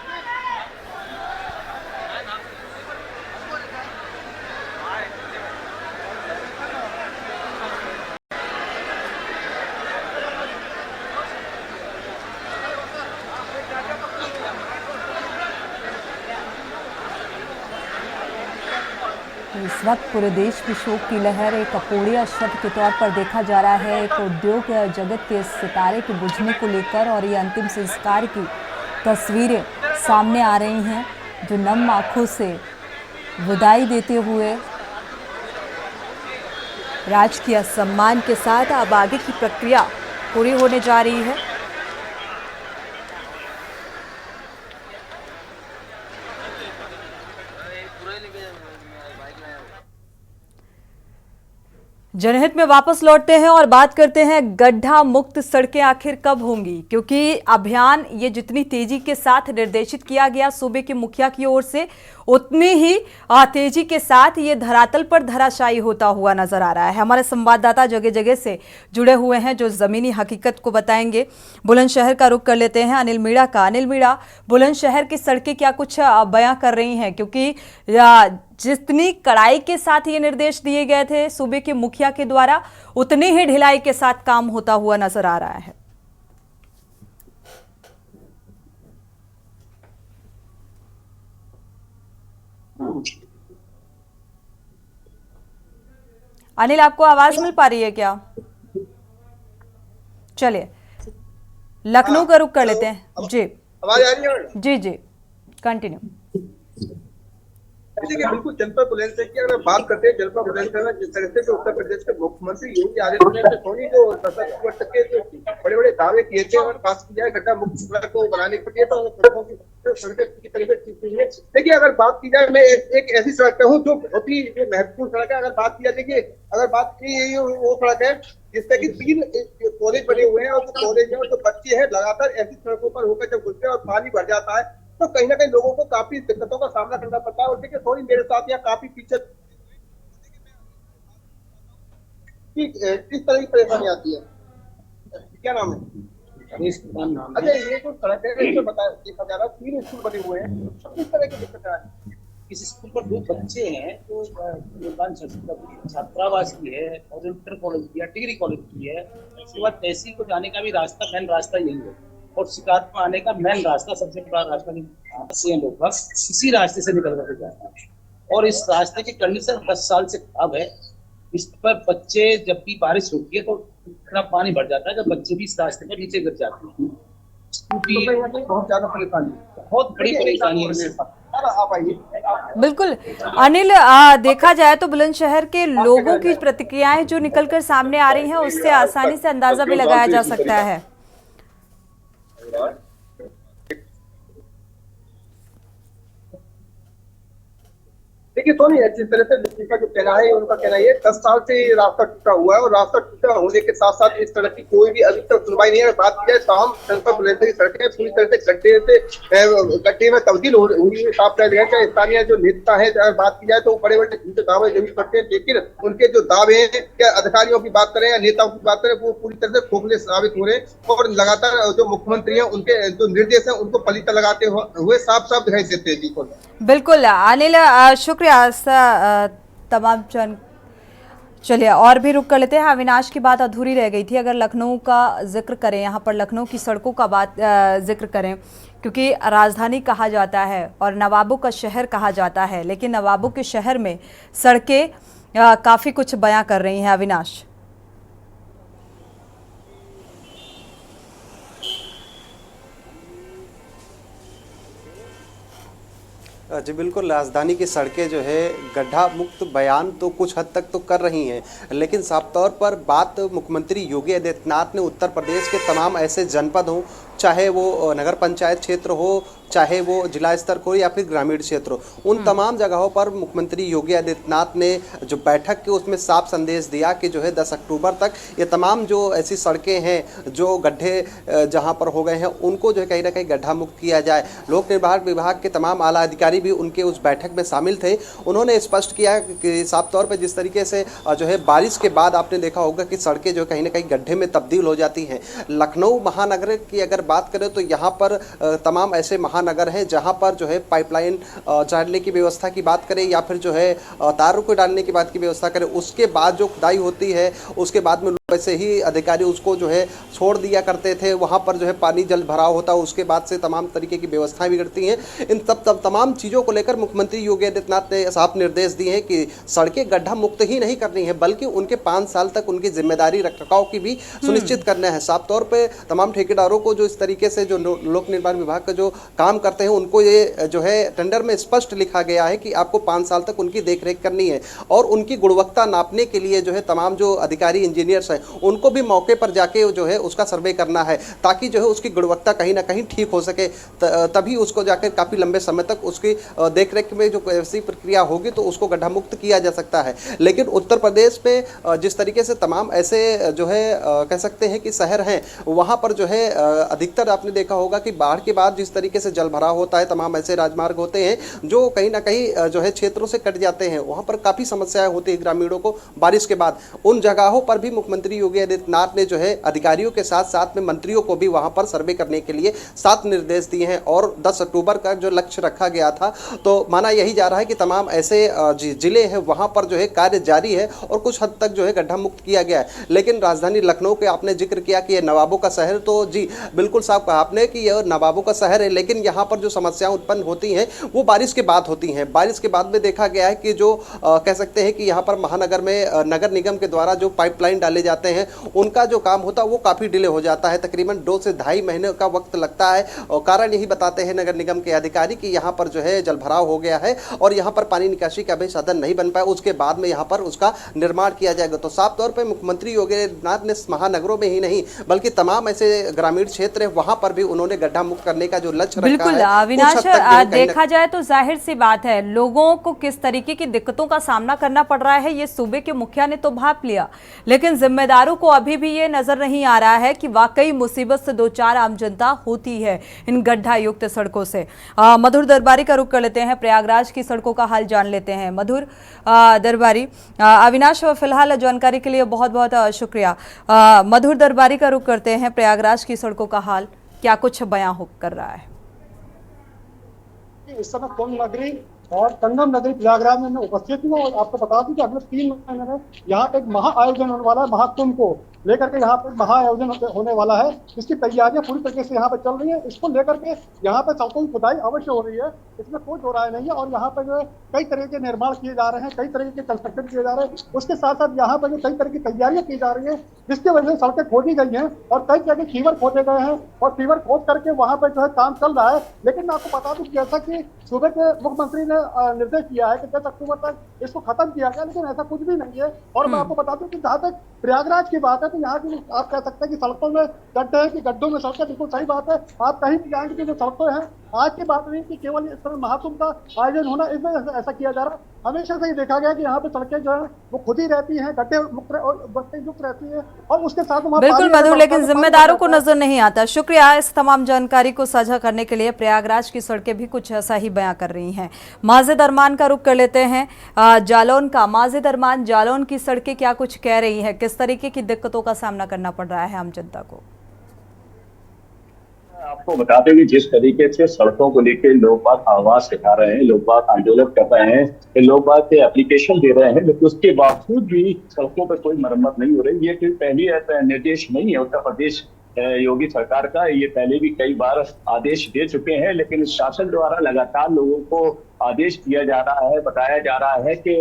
इस वक्त पूरे देश की शोक की लहर एक अपूर्णीय शब्द के तौर पर देखा जा रहा है। एक उद्योग जगत के सितारे के बुझने को लेकर और ये अंतिम संस्कार की तस्वीरें सामने आ रही हैं, जो नम आंखों से विदाई देते हुए राजकीय सम्मान के साथ अब आगे की प्रक्रिया पूरी होने जा रही है। जनहित में वापस लौटते हैं और बात करते हैं गड्ढा मुक्त सड़कें आखिर कब होंगी, क्योंकि अभियान ये जितनी तेजी के साथ निर्देशित किया गया सूबे के मुखिया की ओर से, उतनी ही तेजी के साथ ये धरातल पर धराशायी होता हुआ नजर आ रहा है। हमारे संवाददाता जगह जगह से जुड़े हुए हैं जो जमीनी हकीकत को बताएंगे। बुलंदशहर का रुख कर लेते हैं अनिल मीणा का। अनिल मीणा, बुलंदशहर की सड़कें क्या कुछ बयां कर रही हैं, क्योंकि जितनी कड़ाई के साथ ये निर्देश दिए गए थे सूबे के मुखिया के द्वारा, उतनी ही ढिलाई के साथ काम होता हुआ नजर आ रहा है। अनिल, आपको आवाज मिल पा रही है क्या? चलिए लखनऊ का रुख कर लेते हैं। जी आवाज आ रही है? जी जी कंटिन्यू। देखिए, बिल्कुल जनपद बुलंदशहर की अगर बात करते हैं, जनपद बुलंदशहर में जिस तरह से उत्तर प्रदेश के मुख्यमंत्री योगी आदित्यनाथ ने थोड़ी जो 10 अक्टूबर तक के जो बड़े बड़े दावे किए थे और खास की जाए गड्ढा मुक्त सड़क को बनाने के लिए, तो सड़कों की सड़कें की तरह से ठीक हुई है। देखिए, अगर बात की जाए, मैं एक ऐसी सड़क पे हूँ जो बहुत ही महत्वपूर्ण सड़क है। अगर बात की जाए, देखिए अगर बात की वो सड़क है जिससे कि 3 कॉलेज बने हुए हैं, और जो कॉलेज है और जो बच्चे हैं लगातार ऐसी सड़कों पर होकर जब गुजरते हैं और पानी भर जाता है, तो कहीं ना कहीं लोगों को काफी दिक्कतों का सामना करना पड़ता है। और देखिए, थोड़ी मेरे साथ यहाँ काफी पीछे किस तरह की परेशानी आती है। क्या नाम है? अच्छा, ये जो सड़क है इसमें देखा जा रहा है 3 स्कूल बने हुए हैं, किस तरह की दिक्कत है? इस स्कूल पर 2 बच्चे हैं जो छात्रावास की है और इंटर कॉलेज की है, डिग्री कॉलेज की है। उसके बाद तहसील को जाने का भी रास्ता, मेन रास्ता यही है, और शिकारपुर आने का मेन रास्ता, सबसे बड़ा रास्ता लोग इसी रास्ते से निकल कर जाते हैं। और इस रास्ते की कंडीशन 10 साल से खराब है। इस पर बच्चे जब भी बारिश होती है तो इतना पानी भर जाता है, जब बच्चे भी इस रास्ते पर नीचे गिर जाते हैं। बहुत ज्यादा परेशानी, बहुत बड़ी परेशानी है। बिल्कुल अनिल, देखा जाए तो बुलंदशहर के लोगों की प्रतिक्रियाएं जो निकलकर सामने आ रही हैं, उससे आसानी से अंदाजा भी लगाया जा सकता है। देखिए, तो नहीं है जिस तरह से का जो कहना है, उनका कहना है 10 साल से ये रास्ता टूटा हुआ है, और रास्ता टूटा होने के साथ साथ इस तरह की कोई भी अभी तक सुनवाई नहीं है। बात की जाए तमाम जनपद बुलंदशहर की सड़कें पूरी तरह से गड्ढे में तब्दील हुई है, साफ रह गया। चाहे स्थानीय जो नेता है, अगर बात की जाए तो बड़े बड़े झूठे दावे जरूर करते हैं, लेकिन उनके जो दावे हैं, क्या अधिकारियों की बात करें या नेताओं की बात करें, वो पूरी तरह से खोखले साबित हो रहे हैं। और लगातार जो मुख्यमंत्री हैं, उनके जो निर्देश है उनको पलीता लगाते हुए साफ साफ दिखाई देते हैं। बिल्कुल अनिल, शुक्रिया तमाम जन। चलिए और भी रुक कर लेते हैं। अविनाश की बात अधूरी रह गई थी। अगर लखनऊ का जिक्र करें, यहाँ पर लखनऊ की सड़कों का जिक्र करें, क्योंकि राजधानी कहा जाता है और नवाबों का शहर कहा जाता है, लेकिन नवाबों के शहर में सड़कें काफ़ी कुछ बयां कर रही हैं। अविनाश, जी बिल्कुल, राजधानी की सड़कें जो है गड्ढा मुक्त बयान तो कुछ हद तक तो कर रही हैं, लेकिन साफ तौर पर बात मुख्यमंत्री योगी आदित्यनाथ ने उत्तर प्रदेश के तमाम ऐसे जनपद हों चाहे वो नगर पंचायत क्षेत्र हो, चाहे वो जिला स्तर को या फिर ग्रामीण क्षेत्र हो, उन तमाम जगहों पर मुख्यमंत्री योगी आदित्यनाथ ने जो बैठक की उसमें साफ संदेश दिया कि जो है 10 अक्टूबर तक ये तमाम जो ऐसी सड़कें हैं जो गड्ढे जहां पर हो गए हैं उनको जो है कहीं ना कहीं गड्ढा मुक्त किया जाए। लोक निर्माण विभाग के तमाम आला अधिकारी भी उनके उस बैठक में शामिल थे। उन्होंने स्पष्ट किया कि साफ तौर पर जिस तरीके से जो है बारिश के बाद आपने देखा होगा कि सड़कें जो कहीं ना कहीं गड्ढे में तब्दील हो जाती हैं। लखनऊ महानगर की अगर बात करें तो यहाँ पर तमाम ऐसे महानगर हैं जहाँ पर जो है पाइपलाइन डालने की व्यवस्था की बात करें या फिर जो है तारों को डालने की बात की व्यवस्था करें, उसके बाद जो खुदाई होती है उसके बाद में वैसे ही अधिकारी उसको जो है छोड़ दिया करते थे, वहाँ पर जो है पानी जल भराव होता है, उसके बाद से तमाम तरीके की व्यवस्थाएं बिगड़ती हैं। इन तमाम चीज़ों को लेकर मुख्यमंत्री योगी आदित्यनाथ ने साफ निर्देश दिए हैं कि सड़कें गड्ढा मुक्त ही नहीं करनी है बल्कि उनके 5 साल तक उनकी जिम्मेदारी रखरखाव की भी सुनिश्चित करना है। साफ तौर पर तमाम ठेकेदारों को जो इस तरीके से जो लोक निर्माण विभाग का जो काम करते हैं उनको ये जो है टेंडर में स्पष्ट लिखा गया है कि आपको 5 साल तक उनकी देखरेख करनी है और उनकी गुणवत्ता नापने के लिए जो है तमाम जो अधिकारी इंजीनियर्स उनको भी मौके पर जाके जो है उसका सर्वे करना है ताकि जो है उसकी गुणवत्ता कहीं ना कहीं ठीक हो सके, तभी उसको जाकर काफ़ी लंबे समय तक उसकी देखरेख में जो ऐसी प्रक्रिया होगी तो उसको गड्ढा मुक्त किया जा सकता है। लेकिन उत्तर प्रदेश में जिस तरीके से तमाम ऐसे जो है कह सकते हैं कि शहर हैं वहाँ पर जो है अधिकतर आपने देखा होगा कि बाढ़ के बाद जिस तरीके से जल भराव होता है, तमाम ऐसे राजमार्ग होते हैं जो कहीं ना कहीं जो है क्षेत्रों से कट जाते हैं, वहाँ पर काफ़ी समस्याएं होती है ग्रामीणों को बारिश के बाद। उन जगहों पर भी मुख्यमंत्री योगी आदित्यनाथ ने जो है अधिकारियों के साथ साथ में मंत्रियों को भी वहां पर सर्वे करने के लिए 7 निर्देश दिए हैं और 10 अक्टूबर का जो लक्ष्य रखा गया था तो माना यही जा रहा है कि तमाम ऐसे जिले हैं वहां पर जो है कार्य जारी है और कुछ हद तक जो है गड्ढा मुक्त किया गया है। लेकिन राजधानी लखनऊ के आपने जिक्र किया कि यह नवाबों का शहर, तो जी बिल्कुल साफ कहा आपने कि यह नवाबों का शहर है, लेकिन यहाँ पर जो समस्याएं उत्पन्न होती हैं वो बारिश के बाद होती हैं। बारिश के बाद में देखा गया है कि जो कह सकते हैं कि यहाँ पर महानगर में नगर निगम के द्वारा जो पाइपलाइन डाले जाते हैं उनका जो काम होता है वो काफ़ी डिले हो जाता है, तकरीबन 2 से 2.5 महीने का वक्त लगता है। और कारण यही बताते हैं नगर निगम के अधिकारी कि यहाँ पर जो है जल भराव हो गया है और यहाँ पर पानी निकासी का भी साधन नहीं बन पाया, उसके बाद में यहाँ पर उसका निर्माण किया जाएगा। तो साफ तौर पर मुख्यमंत्री योगी आदित्यनाथ ने महानगरों में ही नहीं बल्कि तमाम ऐसे ग्रामीण क्षेत्र है वहाँ पर भी उन्होंने गड्ढा मुक्त करने का जो लक्ष्य रखा है। बिल्कुल अविनाश, देखा जाए तो जाहिर सी बात है लोगों को किस तरीके की दिक्कतों का सामना करना पड़ रहा है ये सूबे के मुखिया ने तो भांप लिया, लेकिन जिम्मेदारों को अभी भी ये नजर नहीं आ रहा है कि वाकई मुसीबत से 2-4 आम जनता होती है इन गड्ढा युक्त सड़कों से। मधुर दरबारी का रुख कर लेते हैं, प्रयागराज की सड़कों का हाल जान लेते हैं। मधुर दरबारी, अविनाश फिलहाल जानकारी के लिए बहुत बहुत शुक्रिया। मधुर दरबारी का रुख करते हैं, प्रयागराज की सड़कों का हाल क्या कुछ बयां हो कर रहा है? इस समय कुंभ नगरी और संगम नगरी प्रयागराज में उपस्थित हूँ और आपको बता दूं कि अगले 3 महीने में यहाँ पे एक महाआयोजन होने वाला है। महाकुंभ को लेकर के यहाँ पे महाआयोजन होने वाला है, इसकी तैयारियां पूरी तरीके से यहाँ पे चल रही है। इसको लेकर के यहाँ पे सड़कों की खुदाई अवश्य हो रही है, इसमें कोई दो राय नहीं है। और यहाँ पे जो है कई तरह के निर्माण किए जा रहे हैं, कई तरह के कंस्ट्रक्शन किए जा रहे हैं, उसके साथ साथ यहाँ पे जो कई तरह की तैयारियां की जा रही है जिसकी वजह से सड़कें खोदी गई हैं और कई जगह फीवर खोदे गए हैं और फीवर खोद करके वहाँ पे जो है काम चल रहा है। लेकिन मैं आपको बता दूं जैसा कि सूबे के मुख्यमंत्री ने निर्देश किया है कि 10 अक्टूबर तक इसको खत्म किया गया, लेकिन ऐसा कुछ भी नहीं है। और मैं आपको बता दूं कि जहाँ तक प्रयागराज की बात है तो यहाँ की आप कह सकते हैं कि सड़कों में गड्ढे हैं कि गड्ढों में सड़कें, बिल्कुल सही बात है। आप कहीं भी जाएंगे कि जो सड़कें हैं आज की बात नहीं कि केवल इस तरह महाकुंभ का आयोजन होना इस वजह से ऐसा किया जा रहा है। हमेशा से ही देखा गया कि यहाँ पे सड़कें जो है वो खुद ही रहती हैं, गड्ढे मुक्त और गड्ढे युक्त रहती है और उसके साथ बिल्कुल मधुर, लेकिन जिम्मेदारों को नजर नहीं आता। शुक्रिया इस तमाम जानकारी को साझा करने के लिए। प्रयागराज की सड़कें भी कुछ ऐसा ही बयां कर रही हैं। माजिद अरमान का रुख कर लेते हैं, जालौन का। माजिद अरमान, जालौन की सड़कें क्या कुछ कह रही हैं, किस तरीके की दिक्कतों का सामना करना पड़ रहा है आम जनता को? आपको बता दें कि जिस तरीके से सड़कों को लेकर लोग बात आवाज उठा रहे हैं, लोग बात आंदोलन कर रहे हैं, लोग बात एप्लीकेशन दे रहे हैं, लेकिन उसके बावजूद भी सड़कों पर कोई मरम्मत नहीं हो रही। ये कोई पहली निर्देश नहीं है उत्तर प्रदेश योगी सरकार का, ये पहले भी कई बार आदेश दे चुके हैं, लेकिन शासन द्वारा लगातार लोगों को आदेश दिया जा रहा है, बताया जा रहा है कि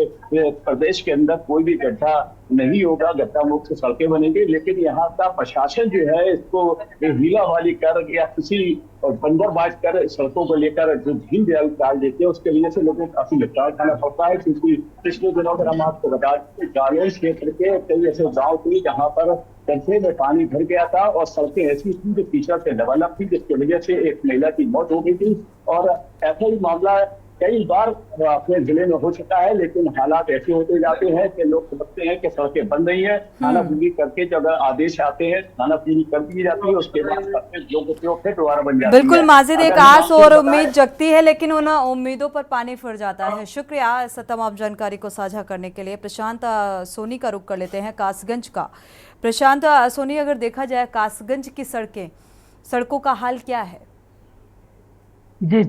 प्रदेश के अंदर कोई भी गड्ढा नहीं होगा, गड्ढा मुक्त सड़कें बनेंगी। लेकिन यहाँ का प्रशासन जो है इसको हीलावाली कर या किसी बंदरबाज कर सड़कों को लेकर जो ढील डाल देते हैं, उसके वजह से लोगों को काफी नुकसान उठाना पड़ता है। क्योंकि पिछले दिनों में हम आपको बता दें जालौन क्षेत्र के कई ऐसे गाँव थे जहाँ पर गड्ढे में पानी भर गया था और सड़कें ऐसी थी जो कीचड़ से लबालब थी, जिसकी वजह से एक महिला की मौत हो गई थी। और ऐसा ही मामला कई बार अपने जिले में हो चुका है, लेकिन हालात ऐसे होते जाते हैं कि लोग समझते हैं कि सड़कें बन रही है, थानापूरी करके जब आदेश आते हैं थानापूरी कर दी जाती है, उसके बाद सड़कें जो उपयोग फिर दोबारा बन जाती है। बिल्कुल माजिद, एक आस और उम्मीद जगती है, लेकिन उन उम्मीदों पर पानी फिर जाता है। शुक्रिया इस तमाम जानकारी को साझा करने के लिए। प्रशांत सोनी का रुख कर लेते हैं कासगंज का। प्रशांत सोनी, अगर देखा जाए कासगंज की सड़कों का हाल क्या है? जी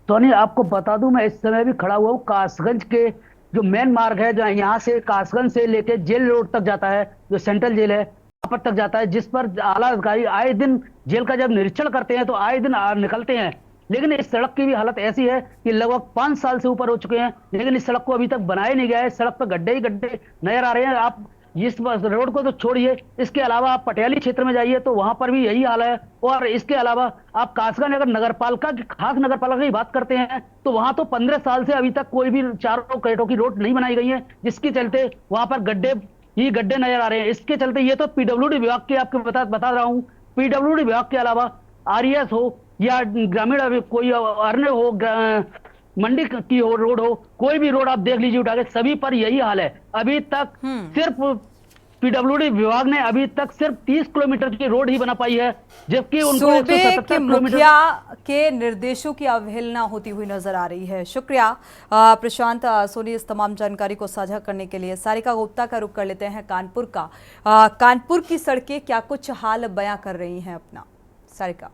सोनी, आपको बता दूं, मैं इस समय भी खड़ा हुआ हूँ कासगंज के जो मेन मार्ग है, जो यहाँ से कासगंज से लेके जेल रोड तक जाता है, जो सेंट्रल जेल है वहां पर तक जाता है, जिस पर आला अधिकारी आए दिन जेल का जब निरीक्षण करते हैं तो आए दिन निकलते हैं। लेकिन इस सड़क की भी हालत ऐसी है कि लगभग 5 साल से ऊपर हो चुके हैं, लेकिन इस सड़क को अभी तक बनाया नहीं गया है। सड़क पर गड्ढे ही गड्ढे नजर आ रहे हैं। आप इस रोड को तो छोड़िए, इसके अलावा आप पटियाली क्षेत्र में जाइए तो वहां पर भी यही हाल है। और इसके अलावा आप कासगंज अगर नगरपालिका की, खास नगरपालिका की बात करते हैं तो वहां तो 15 साल से अभी तक कोई भी 4 कैरेटों की रोड नहीं बनाई गई है, जिसके चलते वहां पर गड्ढे ही गड्ढे नजर आ रहे हैं। इसके चलते ये तो पीडब्ल्यूडी विभाग के आपको बता रहा हूँ, पीडब्ल्यूडी विभाग के अलावा आरईएस हो या ग्रामीण कोई अन्य हो, मंडी की हो रोड हो, कोई भी रोड आप देख लीजिए उठा के, सभी पर यही हाल है। अभी तक सिर्फ पीडब्ल्यूडी विभाग ने अभी तक सिर्फ 30 किलोमीटर की रोड ही बना पाई है, जबकि उनको 177 किलोमीटर मुखिया के निर्देशों की अवहेलना होती हुई नजर आ रही है। शुक्रिया प्रशांत सोनी इस तमाम जानकारी को साझा करने के लिए। सारिका गुप्ता का रुख कर लेते हैं कानपुर का। कानपुर की सड़कें क्या कुछ हाल बयां कर रही हैं अपना? सारिका।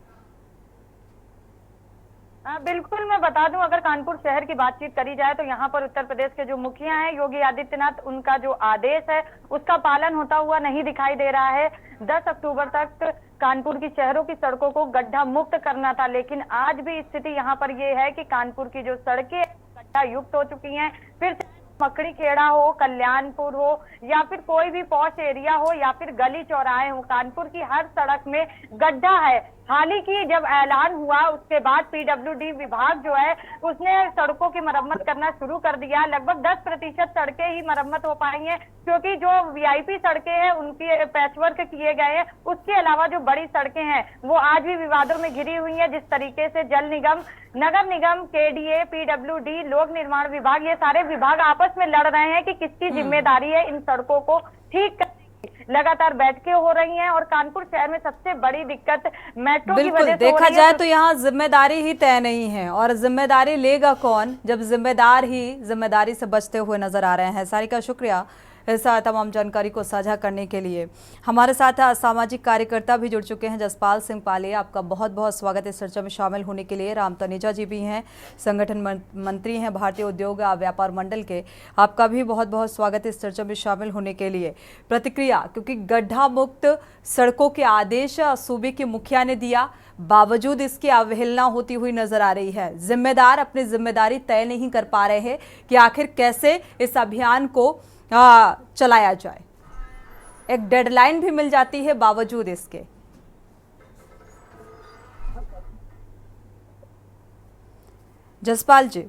बिल्कुल, मैं बता दूं, अगर कानपुर शहर की बातचीत करी जाए तो यहाँ पर उत्तर प्रदेश के जो मुखिया हैं योगी आदित्यनाथ, उनका जो आदेश है उसका पालन होता हुआ नहीं दिखाई दे रहा है। 10 अक्टूबर तक कानपुर की शहरों की सड़कों को गड्ढा मुक्त करना था, लेकिन आज भी स्थिति यहाँ पर ये है कि कानपुर की जो सड़कें गड्ढा युक्त हो चुकी हैं। फिर मकड़ी खेड़ा हो, कल्याणपुर हो या फिर कोई भी पॉश एरिया हो या फिर गली चौराहे हो, कानपुर की हर सड़क में गड्ढा है। हाल ही की जब ऐलान हुआ उसके बाद पीडब्ल्यूडी विभाग जो है उसने सड़कों की मरम्मत करना शुरू कर दिया। लगभग 10% सड़कें ही मरम्मत हो पाई हैं, क्योंकि जो वीआईपी सड़कें हैं उनकी पैचवर्क किए गए हैं। उसके अलावा जो बड़ी सड़कें हैं वो आज भी विवादों में घिरी हुई हैं। जिस तरीके से जल निगम, नगर निगम, केडीए, पीडब्ल्यूडी, लोक निर्माण विभाग, ये सारे विभाग आपस में लड़ रहे हैं कि किसकी जिम्मेदारी है इन सड़कों को ठीक करने। लगातार बैठकें हो रही हैं और कानपुर शहर में सबसे बड़ी दिक्कत मेट्रो की वजह से देखा जाए तो यहाँ जिम्मेदारी ही तय नहीं है, और जिम्मेदारी लेगा कौन जब जिम्मेदार ही जिम्मेदारी से बचते हुए नजर आ रहे हैं। सारिका, शुक्रिया इस तमाम जानकारी को साझा करने के लिए। हमारे साथ सामाजिक कार्यकर्ता भी जुड़ चुके हैं। जसपाल सिंह पाले, आपका बहुत बहुत स्वागत इस चर्चा में शामिल होने के लिए। राम तनेजा जी भी हैं, संगठन मंत्री हैं भारतीय उद्योग व्यापार मंडल के, आपका भी बहुत बहुत स्वागत इस चर्चा में शामिल होने के लिए। प्रतिक्रिया, क्योंकि गड्ढा मुक्त सड़कों के आदेश सूबे के मुखिया ने दिया, बावजूद इसकी अवहेलना होती हुई नजर आ रही है। जिम्मेदार अपनी जिम्मेदारी तय नहीं कर पा रहे हैं कि आखिर कैसे इस अभियान को चलाया जाए। एक डेडलाइन भी मिल जाती है बावजूद इसके। जसपाल जी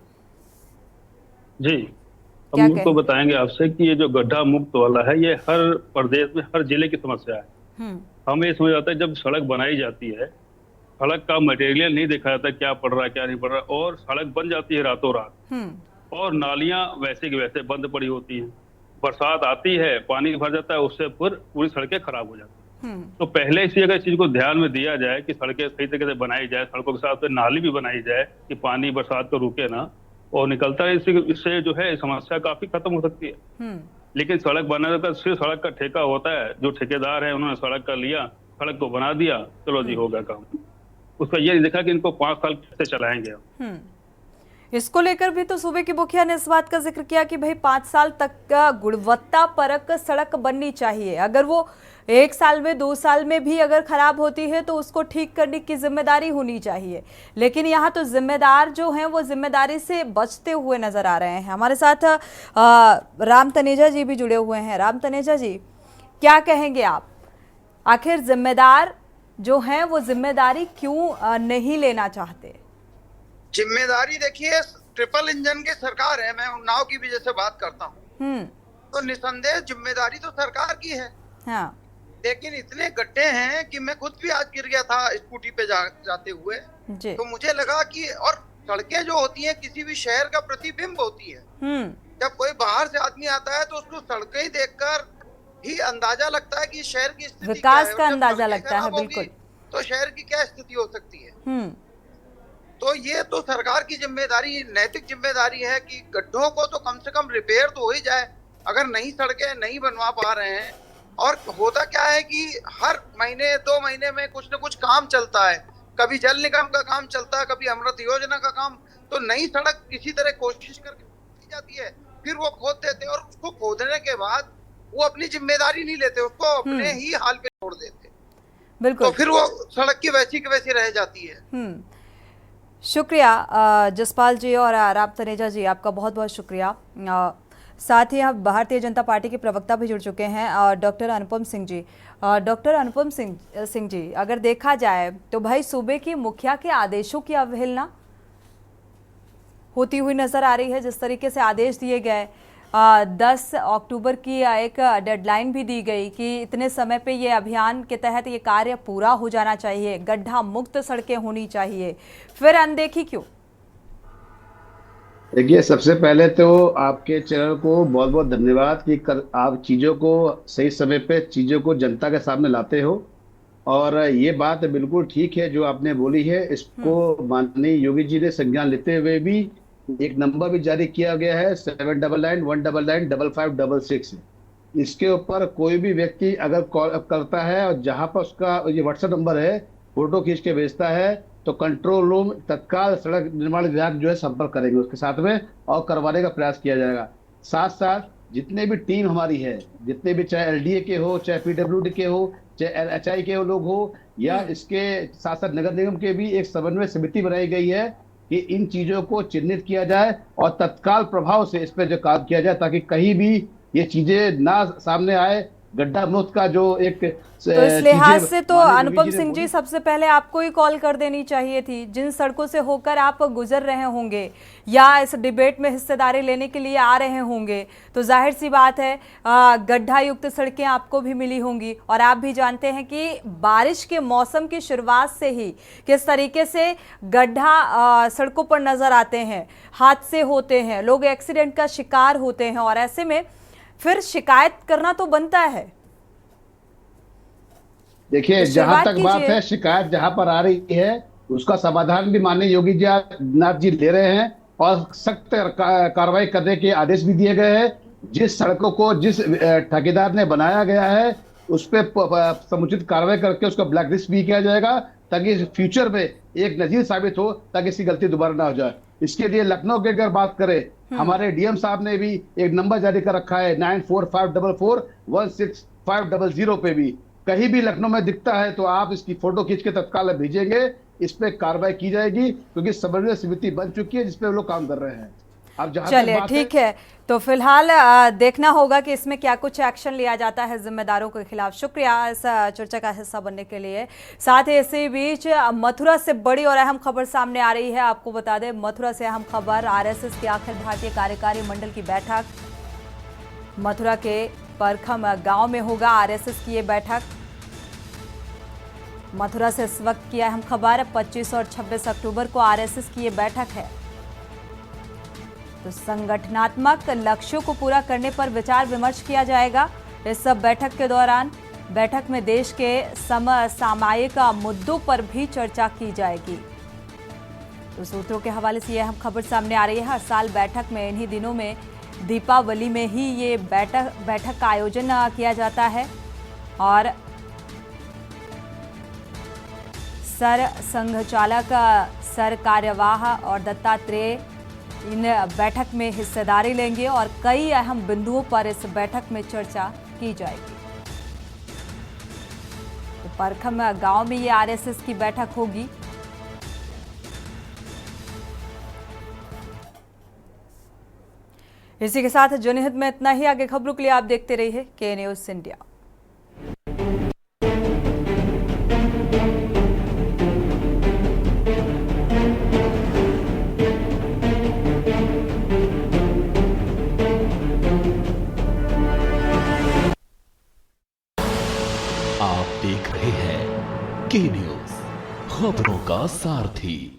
हम उनको बताएंगे आपसे कि ये जो गड्ढा मुक्त वाला है ये हर प्रदेश में हर जिले की समस्या है। हमें समझ आता है जब सड़क बनाई जाती है, सड़क का मटेरियल नहीं देखा जाता क्या पड़ रहा है क्या नहीं पड़ रहा, और सड़क बन जाती है रातों रात, और नालियां वैसे की वैसे बंद पड़ी होती हैं। बरसात आती है, पानी भर जाता है, उससे फिर पूरी सड़कें खराब हो जाती हैं। तो पहले इसी अगर इस चीज को ध्यान में दिया जाए कि सड़कें सही तरीके से बनाई जाए, सड़कों के साथ फिर नाली भी बनाई जाए कि पानी बरसात को रुके ना और निकलता है, इससे जो है समस्या काफी खत्म हो सकती है। लेकिन सड़क बनाने का सिर्फ सड़क का ठेका होता है, जो ठेकेदार है उन्होंने सड़क का लिया, सड़क को बना दिया, चलो जी हो गया काम। उसका ये देखा कि इनको 5 साल कैसे चलाएंगे। इसको लेकर भी तो सूबे के मुखिया ने इस बात का जिक्र किया कि भाई 5 साल तक का गुणवत्ता परक सड़क बननी चाहिए। अगर वो 1 साल में 2 साल में भी अगर खराब होती है तो उसको ठीक करने की जिम्मेदारी होनी चाहिए। लेकिन यहाँ तो जिम्मेदार जो हैं वो जिम्मेदारी से बचते हुए नजर आ रहे हैं। हमारे साथ राम तनेजा जी भी जुड़े हुए हैं। राम तनेजा जी, क्या कहेंगे आप? आखिर जिम्मेदार जो हैं वो जिम्मेदारी क्यों नहीं लेना चाहते? जिम्मेदारी देखिए, ट्रिपल इंजन की सरकार है, मैं उन्नाव की वजह से बात करता हूँ, तो निसंदेह जिम्मेदारी तो सरकार की है। हाँ। लेकिन इतने गड्ढे हैं कि मैं खुद भी आज गिर गया था स्कूटी पे जाते हुए। तो मुझे लगा कि, और सड़कें जो होती हैं किसी भी शहर का प्रतिबिंब होती है। जब कोई बाहर से आदमी आता है तो उसको सड़कें ही देखकर ही अंदाजा लगता है कि शहर की स्थिति विकास का अंदाजा लगता है, बिल्कुल। तो शहर की क्या स्थिति हो सकती है। तो ये तो सरकार की जिम्मेदारी, नैतिक जिम्मेदारी है कि गड्ढों को तो कम से कम रिपेयर तो हो ही जाए। अगर नई सड़कें नहीं बनवा पा रहे हैं, और होता क्या है कि हर महीने 2 महीने में कुछ न कुछ काम चलता है, कभी जल निगम का काम चलता है, कभी अमृत योजना का काम। तो नई सड़क किसी तरह कोशिश करके की जाती है, फिर वो खोद देते हैं, और उसको खोदने के बाद वो अपनी जिम्मेदारी नहीं लेते, उसको अपने ही हाल पे छोड़ देते। बिल्कुल। तो फिर वो सड़क की वैसी की वैसी रह जाती है। शुक्रिया जसपाल जी और राम तनेजा जी, आपका बहुत बहुत शुक्रिया। साथ ही अब भारतीय जनता पार्टी के प्रवक्ता भी जुड़ चुके हैं, डॉक्टर अनुपम सिंह जी। डॉक्टर अनुपम सिंह जी, अगर देखा जाए तो भाई सूबे की मुखिया के आदेशों की अवहेलना होती हुई नजर आ रही है। जिस तरीके से आदेश दिए गए, 10 अक्टूबर की एक डेडलाइन भी दी गई कि इतने समय पे ये अभियान के तहत ये कार्य पूरा हो जाना चाहिए, गड्ढा मुक्त सड़कें होनी चाहिए, फिर अनदेखी क्यों? देखिए, सबसे पहले तो आपके चैनल को बहुत बहुत धन्यवाद कि आप चीज़ों को सही समय पे चीज़ों को जनता के सामने लाते हो। और ये बात बिल्कुल ठीक है जो आपने बोली है, इसको माननीय योगी जी ने संज्ञान लेते हुए भी एक नंबर भी जारी किया गया है 7991995566। इसके ऊपर कोई भी व्यक्ति अगर कॉल करता है और जहां पर उसका ये व्हाट्सएप नंबर है, फोटो खींच के भेजता है, तो कंट्रोल रूम तत्काल सड़क निर्माण विभाग जो है संपर्क करेंगे उसके साथ में और करवाने का प्रयास किया जाएगा। साथ साथ जितने भी टीम हमारी है, जितने भी चाहे एलडीए के हो, चाहे पीडब्ल्यूडी के हो, चाहे एनएचआई के लोग हो, या इसके साथ साथ नगर निगम के भी एक समन्वय समिति बनाई गई है कि इन चीजों को चिन्हित किया जाए और तत्काल प्रभाव से इस पर जो काम किया जाए, ताकि कहीं भी ये चीजें ना सामने आए। गड्ढा मुक्त का जो एक तो इस लिहाज से तो अनुपम सिंह जी, सबसे पहले आपको ही कॉल कर देनी चाहिए थी। जिन सड़कों से होकर आप गुजर रहे होंगे या इस डिबेट में हिस्सेदारी लेने के लिए आ रहे होंगे, तो जाहिर सी बात है गड्ढा युक्त सड़कें आपको भी मिली होंगी। और आप भी जानते हैं कि बारिश के मौसम की शुरुआत से ही किस तरीके से गड्ढा सड़कों पर नजर आते हैं, हादसे होते हैं, लोग एक्सीडेंट का शिकार होते हैं, और ऐसे में फिर शिकायत करना तो बनता है। देखिए, जहां तक बात है शिकायत जहां पर आ रही है उसका समाधान भी माननीय योगी जी आदित्यनाथ जी ले रहे हैं और सख्त कार्रवाई करने के आदेश भी दिए गए हैं। जिस सड़कों को जिस ठेकेदार ने बनाया गया है उस पर समुचित कार्रवाई करके उसका ब्लैक लिस्ट भी किया जाएगा, ताकि फ्यूचर में एक नजीर साबित हो, ताकि इसकी गलती दोबारा ना हो जाए। इसके लिए लखनऊ की अगर बात करें, हमारे डीएम साहब ने भी एक नंबर जारी कर रखा है 9454416500 पे भी कहीं भी लखनऊ में दिखता है तो आप इसकी फोटो खींच के तत्काल भेजेंगे, इस पे कार्रवाई की जाएगी, क्योंकि समन्वय समिति बन चुकी है जिसपे लोग काम कर रहे हैं। अब चलिए ठीक है, तो फिलहाल देखना होगा कि इसमें क्या कुछ एक्शन लिया जाता है जिम्मेदारों के खिलाफ। शुक्रिया इस चर्चा का हिस्सा बनने के लिए। साथ ही इसी बीच मथुरा से बड़ी और अहम खबर सामने आ रही है। आपको बता दें, मथुरा से अहम खबर, आरएसएस के अखिल भारतीय कार्यकारी मंडल की बैठक मथुरा के परखम गांव में होगा। आरएसएस की ये बैठक मथुरा से इस वक्त की अहम खबर, 25 और 26 अक्टूबर को आरएसएस की ये बैठक है। तो संगठनात्मक लक्ष्यों को पूरा करने पर विचार विमर्श किया जाएगा। इस सब बैठक के दौरान बैठक में देश के समसामयिक मुद्दों पर भी चर्चा की जाएगी। तो सूत्रों के हवाले से यह अहम खबर सामने आ रही है। हर साल बैठक में इन्हीं दिनों में दीपावली में ही ये बैठक का आयोजन किया जाता है और सर संघचालक, सर कार्यवाह और दत्तात्रेय इन बैठक में हिस्सेदारी लेंगे और कई अहम बिंदुओं पर इस बैठक में चर्चा की जाएगी। तो परखम गांव में ये आरएसएस की बैठक होगी। इसी के साथ जनहित में इतना ही। आगे खबरों के लिए आप देखते रहिए के न्यूज़ इंडिया। के न्यूज, खबरों का सारथी।